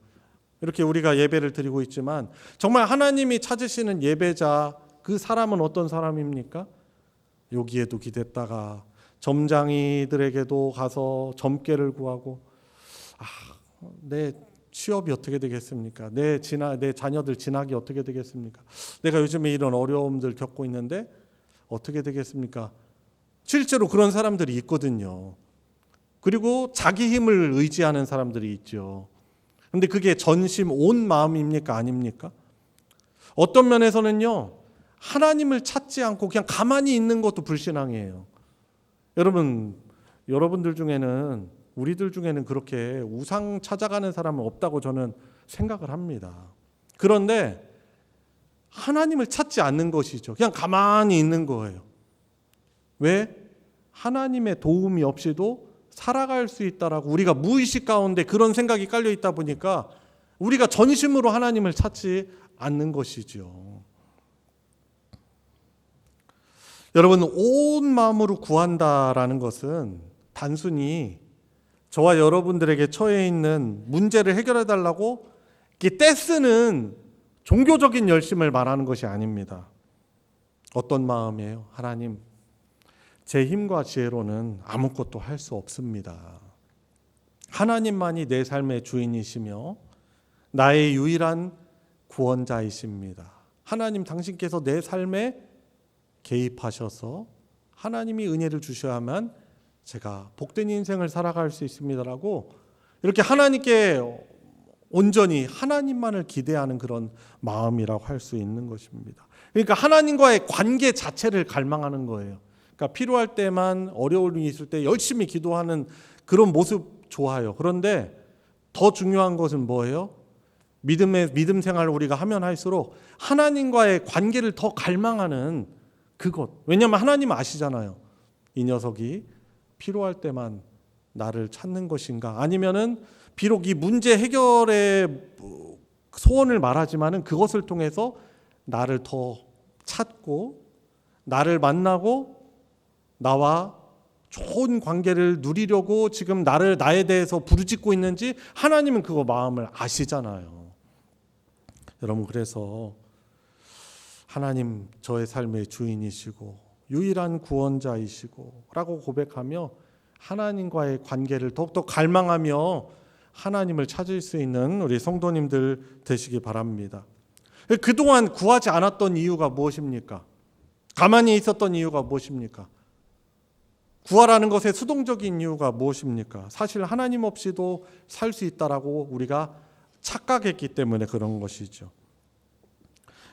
Speaker 1: 이렇게 우리가 예배를 드리고 있지만 정말 하나님이 찾으시는 예배자, 그 사람은 어떤 사람입니까? 여기에도 기댔다가 점장이들에게도 가서 점괘를 구하고 내 취업이 어떻게 되겠습니까? 내 자녀들 진학이 어떻게 되겠습니까? 내가 요즘에 이런 어려움들 겪고 있는데 어떻게 되겠습니까? 실제로 그런 사람들이 있거든요. 그리고 자기 힘을 의지하는 사람들이 있죠. 근데 그게 전심 온 마음입니까? 아닙니까? 어떤 면에서는요, 하나님을 찾지 않고 그냥 가만히 있는 것도 불신앙이에요. 여러분들 중에는, 우리들 중에는 그렇게 우상 찾아가는 사람은 없다고 저는 생각을 합니다. 그런데 하나님을 찾지 않는 것이죠. 그냥 가만히 있는 거예요. 왜? 하나님의 도움이 없이도 살아갈 수 있다라고 우리가 무의식 가운데 그런 생각이 깔려 있다 보니까 우리가 전심으로 하나님을 찾지 않는 것이죠. 여러분, 온 마음으로 구한다라는 것은 단순히 저와 여러분들에게 처해 있는 문제를 해결해 달라고 떼쓰는 종교적인 열심을 말하는 것이 아닙니다. 어떤 마음이에요? 하나님, 제 힘과 지혜로는 아무것도 할 수 없습니다. 하나님만이 내 삶의 주인이시며 나의 유일한 구원자이십니다. 하나님, 당신께서 내 삶에 개입하셔서 하나님이 은혜를 주셔야만 제가 복된 인생을 살아갈 수 있습니다라고 이렇게 하나님께 온전히 하나님만을 기대하는 그런 마음이라고 할 수 있는 것입니다. 그러니까 하나님과의 관계 자체를 갈망하는 거예요. 그러니까 필요할 때만, 어려움이 있을 때 열심히 기도하는 그런 모습 좋아요. 그런데 더 중요한 것은 뭐예요? 믿음 생활을 우리가 하면 할수록 하나님과의 관계를 더 갈망하는 그것. 왜냐하면 하나님은 아시잖아요. 이 녀석이 필요할 때만 나를 찾는 것인가? 아니면은 비록 이 문제 해결의 소원을 말하지만은 그것을 통해서 나를 더 찾고 나를 만나고 나와 좋은 관계를 누리려고 지금 나에 대해서 부르짖고 있는지 하나님은 그거 마음을 아시잖아요. 여러분, 그래서 하나님, 저의 삶의 주인이시고 유일한 구원자이시고 라고 고백하며 하나님과의 관계를 더욱더 갈망하며 하나님을 찾을 수 있는 우리 성도님들 되시기 바랍니다. 그동안 구하지 않았던 이유가 무엇입니까? 가만히 있었던 이유가 무엇입니까? 구하라는 것의 수동적인 이유가 무엇입니까? 사실 하나님 없이도 살 수 있다라고 우리가 착각했기 때문에 그런 것이죠.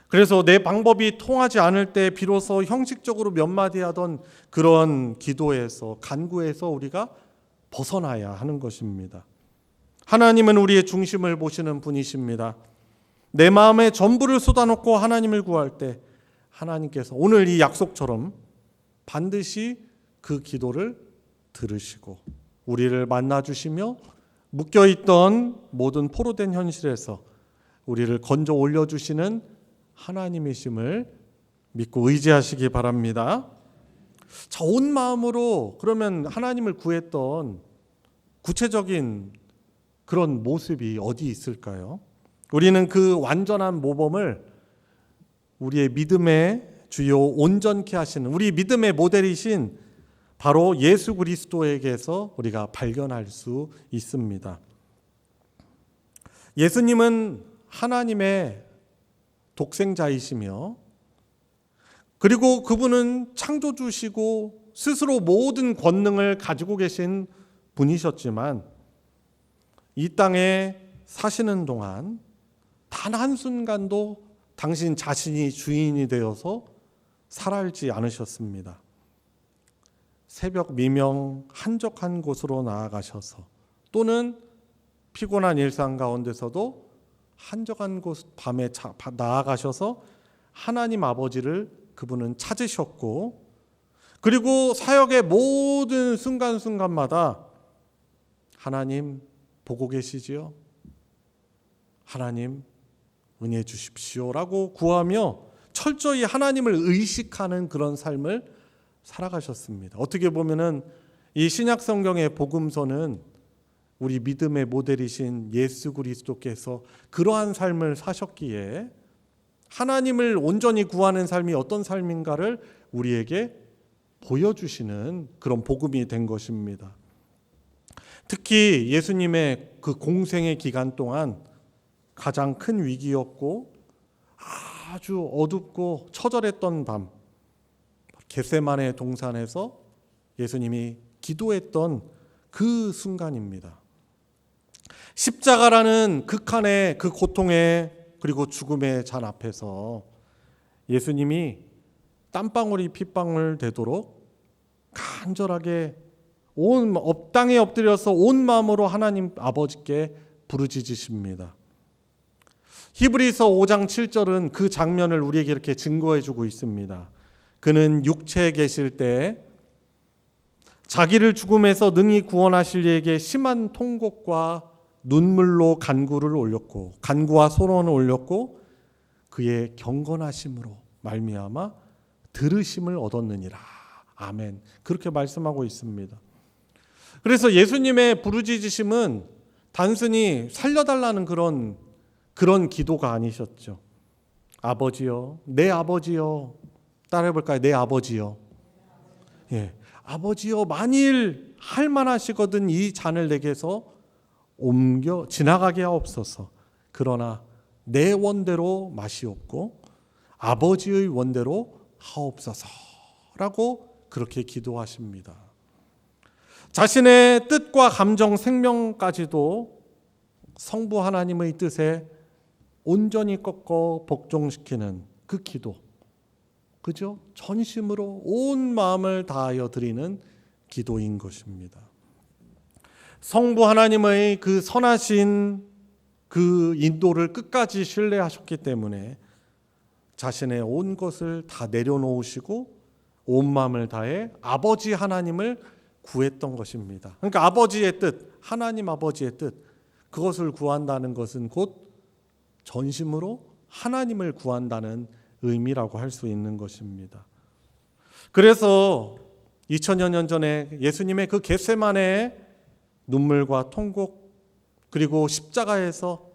Speaker 1: 그래서 내 방법이 통하지 않을 때 비로소 형식적으로 몇 마디 하던 그런 기도에서, 간구에서 우리가 벗어나야 하는 것입니다. 하나님은 우리의 중심을 보시는 분이십니다. 내 마음의 전부를 쏟아놓고 하나님을 구할 때 하나님께서 오늘 이 약속처럼 반드시 그 기도를 들으시고 우리를 만나주시며 묶여있던 모든 포로된 현실에서 우리를 건져 올려주시는 하나님이심을 믿고 의지하시기 바랍니다. 자, 온 마음으로 그러면 하나님을 구했던 구체적인 그런 모습이 어디 있을까요? 우리는 그 완전한 모범을 우리의 믿음의 주요 온전케 하시는 우리 믿음의 모델이신 바로 예수 그리스도에게서 우리가 발견할 수 있습니다. 예수님은 하나님의 독생자이시며 그리고 그분은 창조주시고 스스로 모든 권능을 가지고 계신 분이셨지만 이 땅에 사시는 동안 단 한순간도 당신 자신이 주인이 되어서 살아있지 않으셨습니다. 새벽 미명 한적한 곳으로 나아가셔서 또는 피곤한 일상 가운데서도 한적한 곳 밤에 나아가셔서 하나님 아버지를 그분은 찾으셨고 그리고 사역의 모든 순간순간마다 하나님 보고 계시지요? 하나님 은혜 주십시오라고 구하며 철저히 하나님을 의식하는 그런 삶을 살아가셨습니다. 어떻게 보면은 이 신약 성경의 복음서는 우리 믿음의 모델이신 예수 그리스도께서 그러한 삶을 사셨기에 하나님을 온전히 구하는 삶이 어떤 삶인가를 우리에게 보여주시는 그런 복음이 된 것입니다. 특히 예수님의 그 공생의 기간 동안 가장 큰 위기였고 아주 어둡고 처절했던 밤 겟세마네 동산에서 예수님이 기도했던 그 순간입니다. 십자가라는 극한의 그 고통의 그리고 죽음의 잔 앞에서 예수님이 땀방울이 핏방울 되도록 간절하게 온 땅에 엎드려서 온 마음으로 하나님 아버지께 부르짖으십니다. 히브리서 5장 7절은 그 장면을 우리에게 이렇게 증거해 주고 있습니다. 그는 육체에 계실 때 자기를 죽음에서 능히 구원하실 이에게 심한 통곡과 눈물로 간구를 올렸고 간구와 소원을 올렸고 그의 경건하심으로 말미암아 들으심을 얻었느니라. 아멘. 그렇게 말씀하고 있습니다. 그래서 예수님의 부르짖으심은 단순히 살려달라는 그런 기도가 아니셨죠. 아버지요, 내 아버지요. 따라해볼까요? 내 아버지요. 예, 아버지요. 만일 할만하시거든 이 잔을 내게서 옮겨 지나가게 하옵소서. 그러나 내 원대로 마시옵고 아버지의 원대로 하옵소서라고 그렇게 기도하십니다. 자신의 뜻과 감정, 생명까지도 성부 하나님의 뜻에 온전히 꺾어 복종시키는 그 기도. 그죠? 전심으로 온 마음을 다하여 드리는 기도인 것입니다. 성부 하나님의 그 선하신 그 인도를 끝까지 신뢰하셨기 때문에 자신의 온 것을 다 내려놓으시고 온 마음을 다해 아버지 하나님을 구했던 것입니다. 그러니까 아버지의 뜻, 하나님 아버지의 뜻, 그것을 구한다는 것은 곧 전심으로 하나님을 구한다는 의미라고 할 수 있는 것입니다. 그래서 2000여 년 전에 예수님의 그 겟세마네의 눈물과 통곡 그리고 십자가에서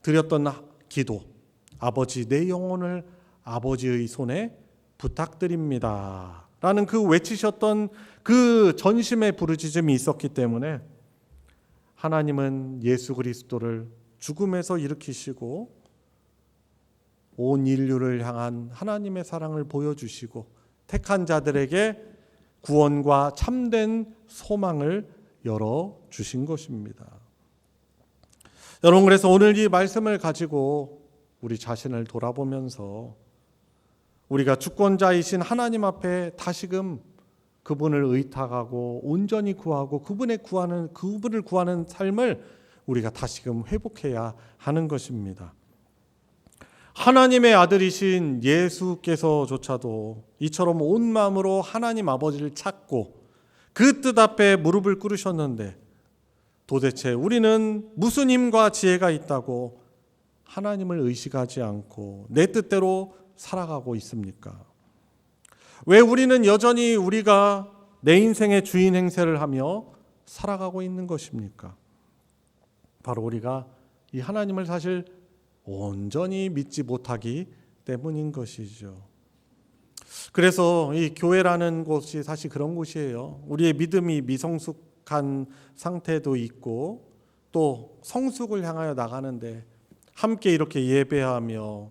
Speaker 1: 드렸던 기도, 아버지 내 영혼을 아버지의 손에 부탁드립니다 라는 그 외치셨던 그 전심의 부르짖음이 있었기 때문에 하나님은 예수 그리스도를 죽음에서 일으키시고 온 인류를 향한 하나님의 사랑을 보여주시고 택한 자들에게 구원과 참된 소망을 열어주신 것입니다. 여러분, 그래서 오늘 이 말씀을 가지고 우리 자신을 돌아보면서 우리가 주권자이신 하나님 앞에 다시금 그분을 의탁하고 온전히 구하고 그분을 구하는 삶을 우리가 다시금 회복해야 하는 것입니다. 하나님의 아들이신 예수께서조차도 이처럼 온 마음으로 하나님 아버지를 찾고 그 뜻 앞에 무릎을 꿇으셨는데 도대체 우리는 무슨 힘과 지혜가 있다고 하나님을 의식하지 않고 내 뜻대로 살아가고 있습니까? 왜 우리는 여전히 우리가 내 인생의 주인 행세를 하며 살아가고 있는 것입니까? 바로 우리가 이 하나님을 사실 온전히 믿지 못하기 때문인 것이죠. 그래서 이 교회라는 곳이 사실 그런 곳이에요. 우리의 믿음이 미성숙한 상태도 있고 또 성숙을 향하여 나가는데 함께 이렇게 예배하며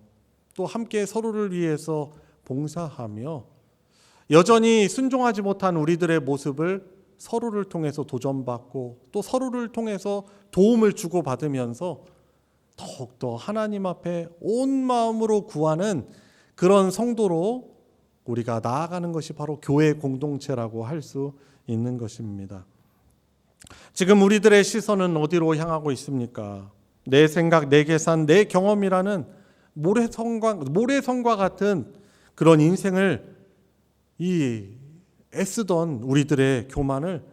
Speaker 1: 또 함께 서로를 위해서 봉사하며 여전히 순종하지 못한 우리들의 모습을 서로를 통해서 도전받고 또 서로를 통해서 도움을 주고받으면서 더욱더 하나님 앞에 온 마음으로 구하는 그런 성도로 우리가 나아가는 것이 바로 교회 공동체라고 할 수 있는 것입니다. 지금 우리들의 시선은 어디로 향하고 있습니까? 내 생각, 내 계산, 내 경험이라는 모래성과 같은 그런 인생을 애쓰던 우리들의 교만을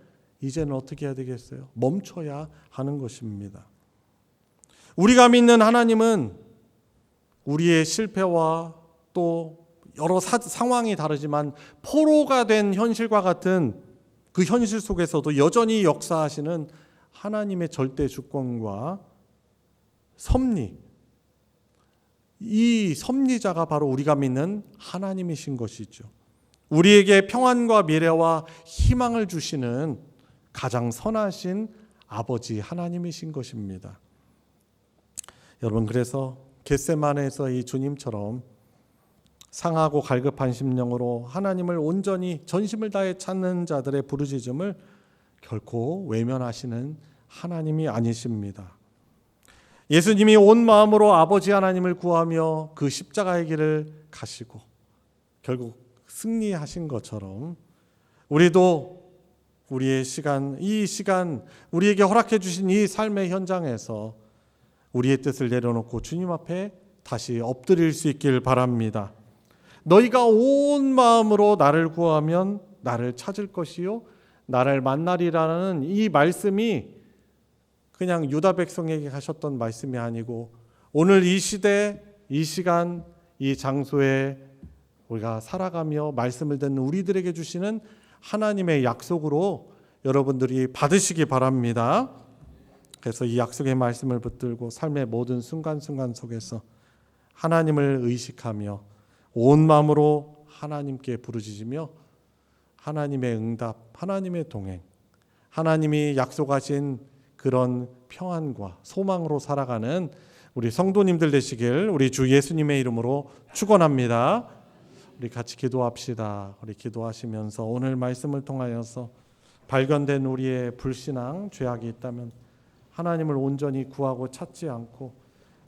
Speaker 1: 이제는 어떻게 해야 되겠어요? 멈춰야 하는 것입니다. 우리가 믿는 하나님은 우리의 실패와 또 여러 상황이 다르지만 포로가 된 현실과 같은 그 현실 속에서도 여전히 역사하시는 하나님의 절대 주권과 섭리, 이 섭리자가 바로 우리가 믿는 하나님이신 것이죠. 우리에게 평안과 미래와 희망을 주시는 가장 선하신 아버지 하나님이신 것입니다. 여러분, 그래서 겟세마네에서 이 주님처럼 상하고 갈급한 심령으로 하나님을 온전히 전심을 다해 찾는 자들의 부르짖음을 결코 외면하시는 하나님이 아니십니다. 예수님이 온 마음으로 아버지 하나님을 구하며 그 십자가의 길을 가시고 결국 승리하신 것처럼 우리도 우리의 시간, 이 시간 우리에게 허락해 주신 이 삶의 현장에서 우리의 뜻을 내려놓고 주님 앞에 다시 엎드릴 수 있길 바랍니다. 너희가 온 마음으로 나를 구하면 나를 찾을 것이요 나를 만나리라는 이 말씀이 그냥 유다 백성에게 하셨던 말씀이 아니고 오늘 이 시대, 이 시간, 이 장소에 우리가 살아가며 말씀을 듣는 우리들에게 주시는 하나님의 약속으로 여러분들이 받으시기 바랍니다. 그래서 이 약속의 말씀을 붙들고 삶의 모든 순간순간 속에서 하나님을 의식하며 온 마음으로 하나님께 부르짖으며 하나님의 응답, 하나님의 동행, 하나님이 약속하신 그런 평안과 소망으로 살아가는 우리 성도님들 되시길 우리 주 예수님의 이름으로 축원합니다. 우리 같이 기도합시다. 우리 기도하시면서 오늘 말씀을 통하여서 발견된 우리의 불신앙, 죄악이 있다면 하나님을 온전히 구하고 찾지 않고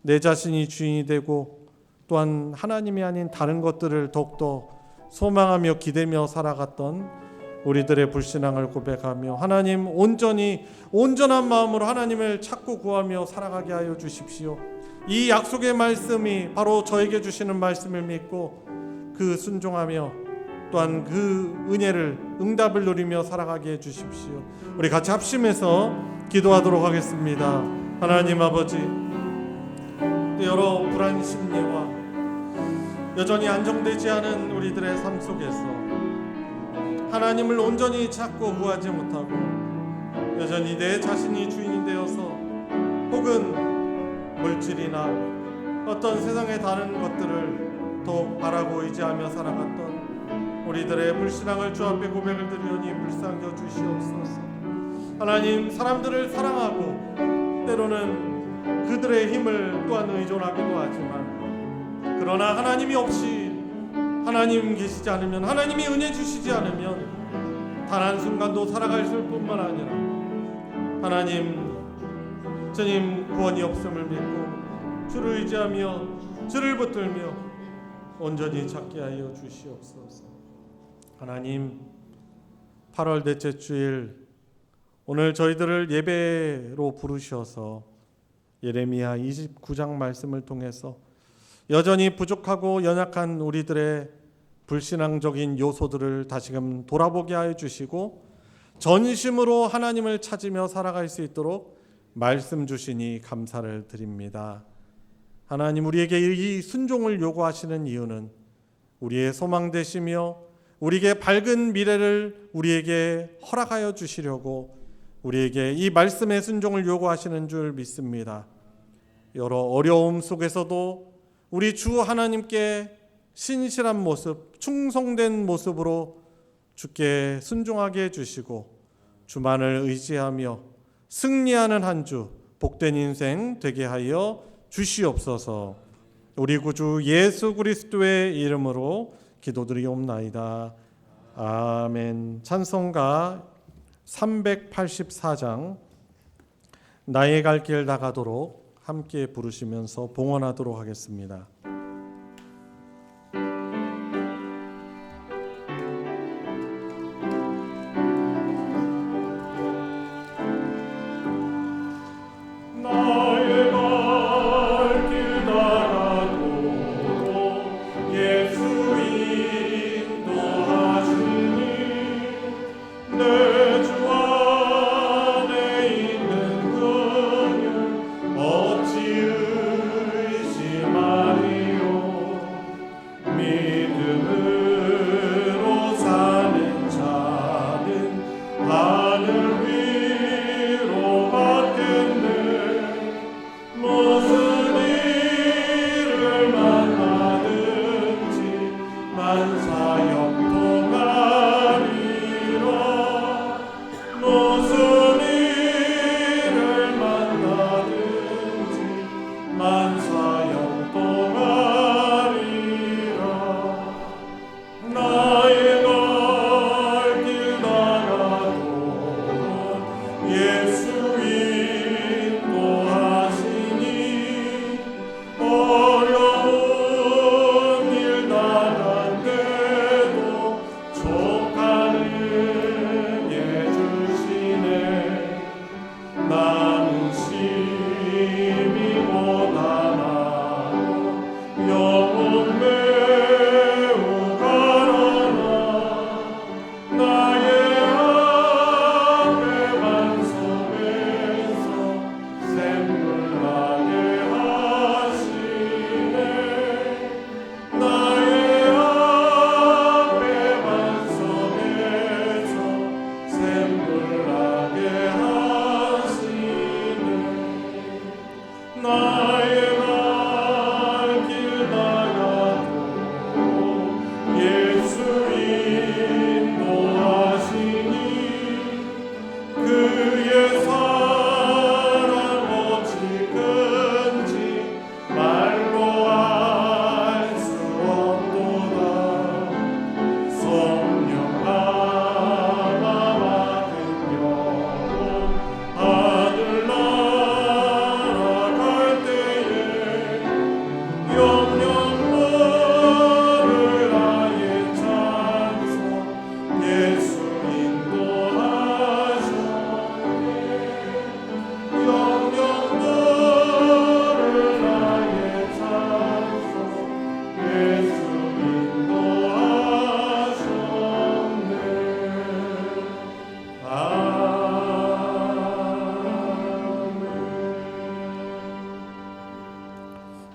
Speaker 1: 내 자신이 주인이 되고 또한 하나님이 아닌 다른 것들을 더욱더 소망하며 기대며 살아갔던 우리들의 불신앙을 고백하며 하나님 온전한 마음으로 하나님을 찾고 구하며 살아가게 하여 주십시오. 이 약속의 말씀이 바로 저에게 주시는 말씀을 믿고 그 순종하며 또한 그 은혜를 응답을 누리며 살아가게 해 주십시오. 우리 같이 합심해서 기도하도록 하겠습니다. 하나님 아버지, 여러 불안 심리와 여전히 안정되지 않은 우리들의 삶 속에서 하나님을 온전히 찾고 구하지 못하고 여전히 내 자신이 주인이 되어서 혹은 물질이나 어떤 세상의 다른 것들을 더욱 바라고 의지하며 살아갔던 우리들의 불신앙을 주 앞에 고백을 드리오니 불쌍히 주시옵소서. 하나님, 사람들을 사랑하고 때로는 그들의 힘을 또한 의존하기도 하지만 그러나 하나님이 없이 하나님 계시지 않으면 하나님이 은혜 주시지 않으면 단 한순간도 살아갈 뿐만 아니라 하나님 주님 구원이 없음을 믿고 주를 의지하며 주를 붙들며 온전히 찾게 하여 주시옵소서. 하나님, 8월 넷째 주일 오늘 저희들을 예배로 부르셔서 예레미야 29장 말씀을 통해서 여전히 부족하고 연약한 우리들의 불신앙적인 요소들을 다시금 돌아보게 하여 주시고 전심으로 하나님을 찾으며 살아갈 수 있도록 말씀 주시니 감사를 드립니다. 하나님, 우리에게 이 순종을 요구하시는 이유는 우리의 소망 되시며 우리에게 밝은 미래를 우리에게 허락하여 주시려고 우리에게 이 말씀의 순종을 요구하시는 줄 믿습니다. 여러 어려움 속에서도 우리 주 하나님께 신실한 모습, 충성된 모습으로 주께 순종하게 해주시고 주만을 의지하며 승리하는 한 주, 복된 인생 되게 하여 주시옵소서. 우리 구주 예수 그리스도의 이름으로 기도드리옵나이다. 아멘. 찬송가 384장 나의 갈 길 나가도록 함께 부르시면서 봉헌하도록 하겠습니다.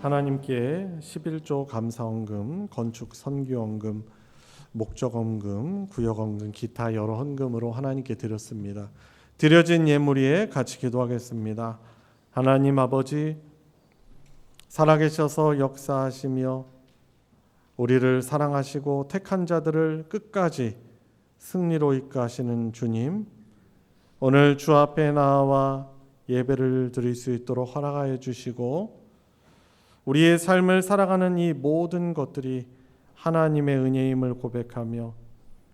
Speaker 1: 하나님께 11조 감사헌금, 건축 선교헌금, 목적헌금, 구역헌금, 기타 여러 헌금으로 하나님께 드렸습니다. 드려진 예물 위에 같이 기도하겠습니다. 하나님 아버지, 살아계셔서 역사하시며 우리를 사랑하시고 택한 자들을 끝까지 승리로 이끌어가시는 주님, 오늘 주 앞에 나와 예배를 드릴 수 있도록 허락하여 주시고 우리의 삶을 살아가는 이 모든 것들이 하나님의 은혜임을 고백하며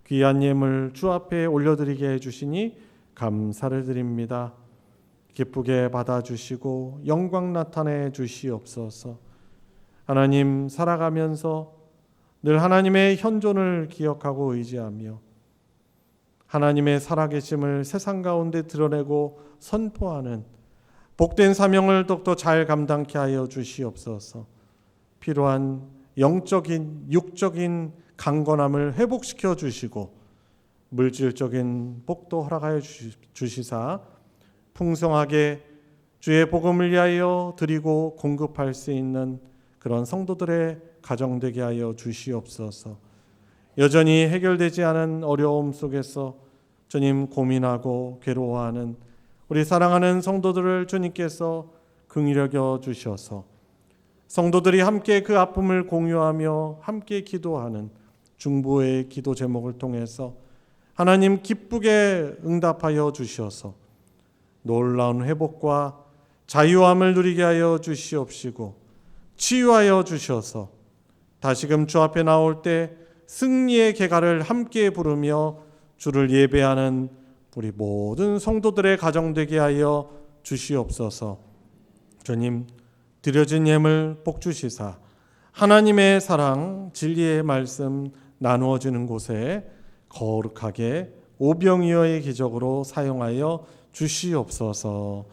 Speaker 1: 귀한 예물 주 앞에 올려드리게 해주시니 감사를 드립니다. 기쁘게 받아주시고 영광 나타내 주시옵소서. 하나님, 살아가면서 늘 하나님의 현존을 기억하고 의지하며 하나님의 살아계심을 세상 가운데 드러내고 선포하는 복된 사명을 더욱더 잘 감당케 하여 주시옵소서. 필요한 영적인 육적인 강건함을 회복시켜 주시고 물질적인 복도 허락하여 주시사 풍성하게 주의 복음을 위하여 드리고 공급할 수 있는 그런 성도들의 가정 되게 하여 주시옵소서. 여전히 해결되지 않은 어려움 속에서 주님 고민하고 괴로워하는 우리 사랑하는 성도들을 주님께서 긍휼히 여겨 주셔서 성도들이 함께 그 아픔을 공유하며 함께 기도하는 중보의 기도 제목을 통해서 하나님 기쁘게 응답하여 주시어서 놀라운 회복과 자유함을 누리게 하여 주시옵시고 치유하여 주셔서 다시금 주 앞에 나올 때 승리의 개가를 함께 부르며 주를 예배하는 우리 모든 성도들의 가정 되게 하여 주시옵소서. 주님, 드려진 예물 복 주시사 하나님의 사랑 진리의 말씀 나누어지는 곳에 거룩하게 오병이어의 기적으로 사용하여 주시옵소서.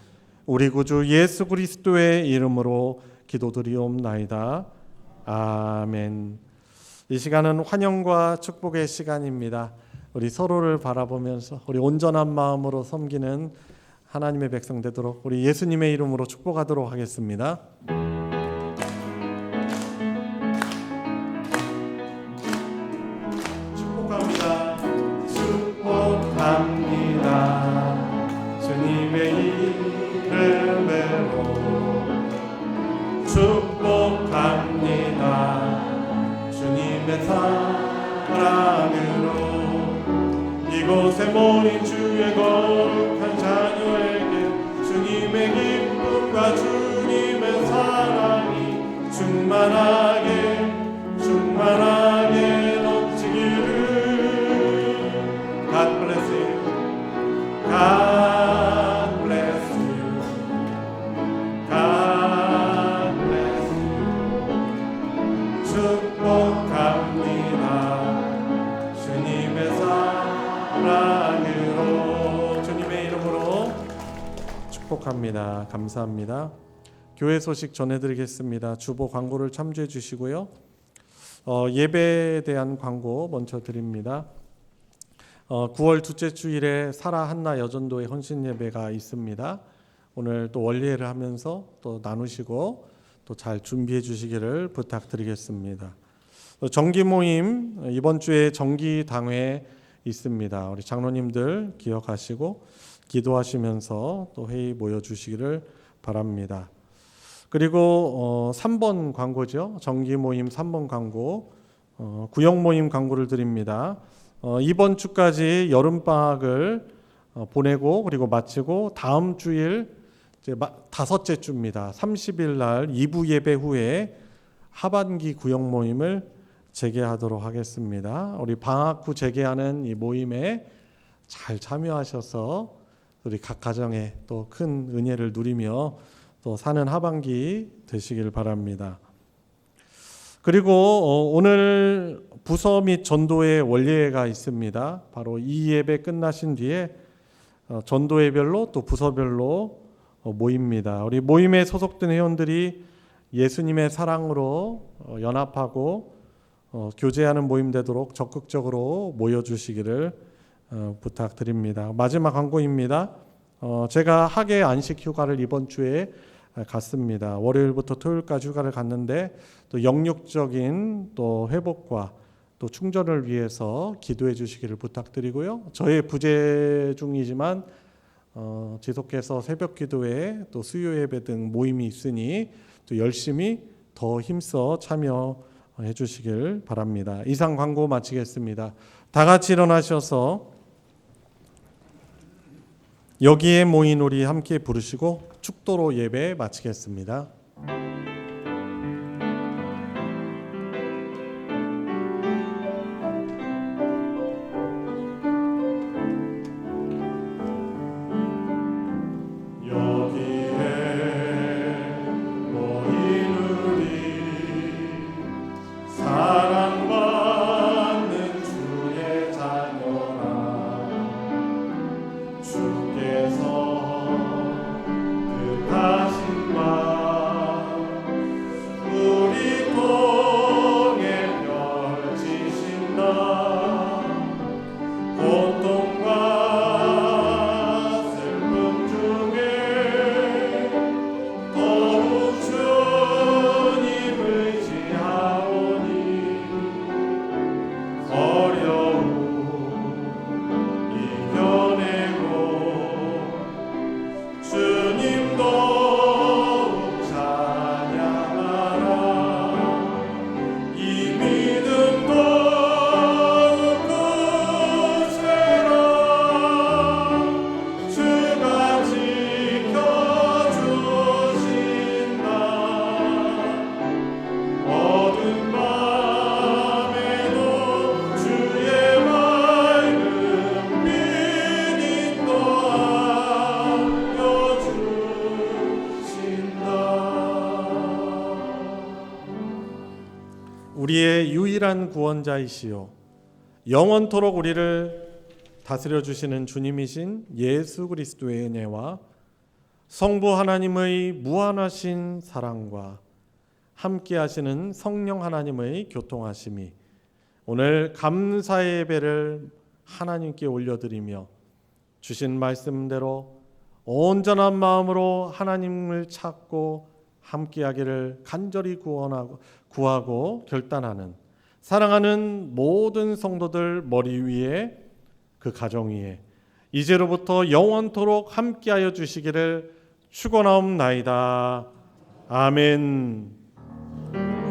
Speaker 1: 우리 구주 예수 그리스도의 이름으로 기도드리옵나이다. 아멘. 이 시간은 환영과 축복의 시간입니다. 우리 서로를 바라보면서 우리 온전한 마음으로 섬기는 하나님의 백성 되도록 우리 예수님의 이름으로 축복하도록 하겠습니다. 축복합니다. 축복합니다. 주님의 이름으로 축복합니다. 주님의 사랑으로 이곳에 모인 주의 거룩한 자녀에게 주님의 기쁨과 주님의 사랑이 충만하게 넘치기를. God bless you. God bless you. God bless you. 축복합니다. 주님의 사랑으로 주님의 이름으로 축복합니다. 감사합니다. 교회 소식 전해드리겠습니다. 주보 광고를 참조해 주시고요. 예배에 대한 광고 먼저 드립니다. 9월 둘째 주일에 사라 한나 여전도의 헌신 예배가 있습니다. 오늘 또 원리회를 하면서 또 나누시고 또 잘 준비해 주시기를 부탁드리겠습니다. 정기 모임 이번 주에 정기 당회 있습니다. 우리 장로님들 기억하시고 기도하시면서 또 회의 모여 주시기를 바랍니다. 그리고 3번 광고죠. 정기 모임 3번 광고, 구역 모임 광고를 드립니다. 이번 주까지 여름방학을 보내고 그리고 마치고 다음 주일 이제 다섯째 주입니다. 30일 날 2부 예배 후에 하반기 구역 모임을 재개하도록 하겠습니다. 우리 방학 후 재개하는 이 모임에 잘 참여하셔서 우리 각 가정에 또 큰 은혜를 누리며 또 사는 하반기 되시길 바랍니다. 그리고 오늘 부서 및 전도회 원리회가 있습니다. 바로 이 예배 끝나신 뒤에 전도회별로 또 부서별로 모입니다. 우리 모임에 소속된 회원들이 예수님의 사랑으로 연합하고 교제하는 모임 되도록 적극적으로 모여주시기를 부탁드립니다. 마지막 광고입니다. 제가 학예 안식 휴가를 이번 주에 갔습니다. 월요일부터 토요일까지 휴가를 갔는데 또 영육적인 또 회복과 또 충전을 위해서 기도해 주시기를 부탁드리고요. 저의 부재 중이지만 지속해서 새벽 기도회 또 수요 예배 등 모임이 있으니 또 열심히 더 힘써 참여해 주시길 바랍니다. 이상 광고 마치겠습니다. 다 같이 일어나셔서 여기에 모인 우리 함께 부르시고 축도로 예배 마치겠습니다.
Speaker 3: 주님 더욱 찬양하라.
Speaker 1: 유일한 구원자이시요 영원토록 우리를 다스려 주시는 주님이신 예수 그리스도의 은혜와 성부 하나님의 무한하신 사랑과 함께 하시는 성령 하나님의 교통하심이 오늘 감사의 예배를 하나님께 올려드리며 주신 말씀대로 온전한 마음으로 하나님을 찾고 함께하기를 간절히 구하고 결단하는 사랑하는 모든 성도들 머리 위에 그 가정 위에 이제로부터 영원토록 함께하여 주시기를 축원하옵나이다. 아멘.
Speaker 3: Amen.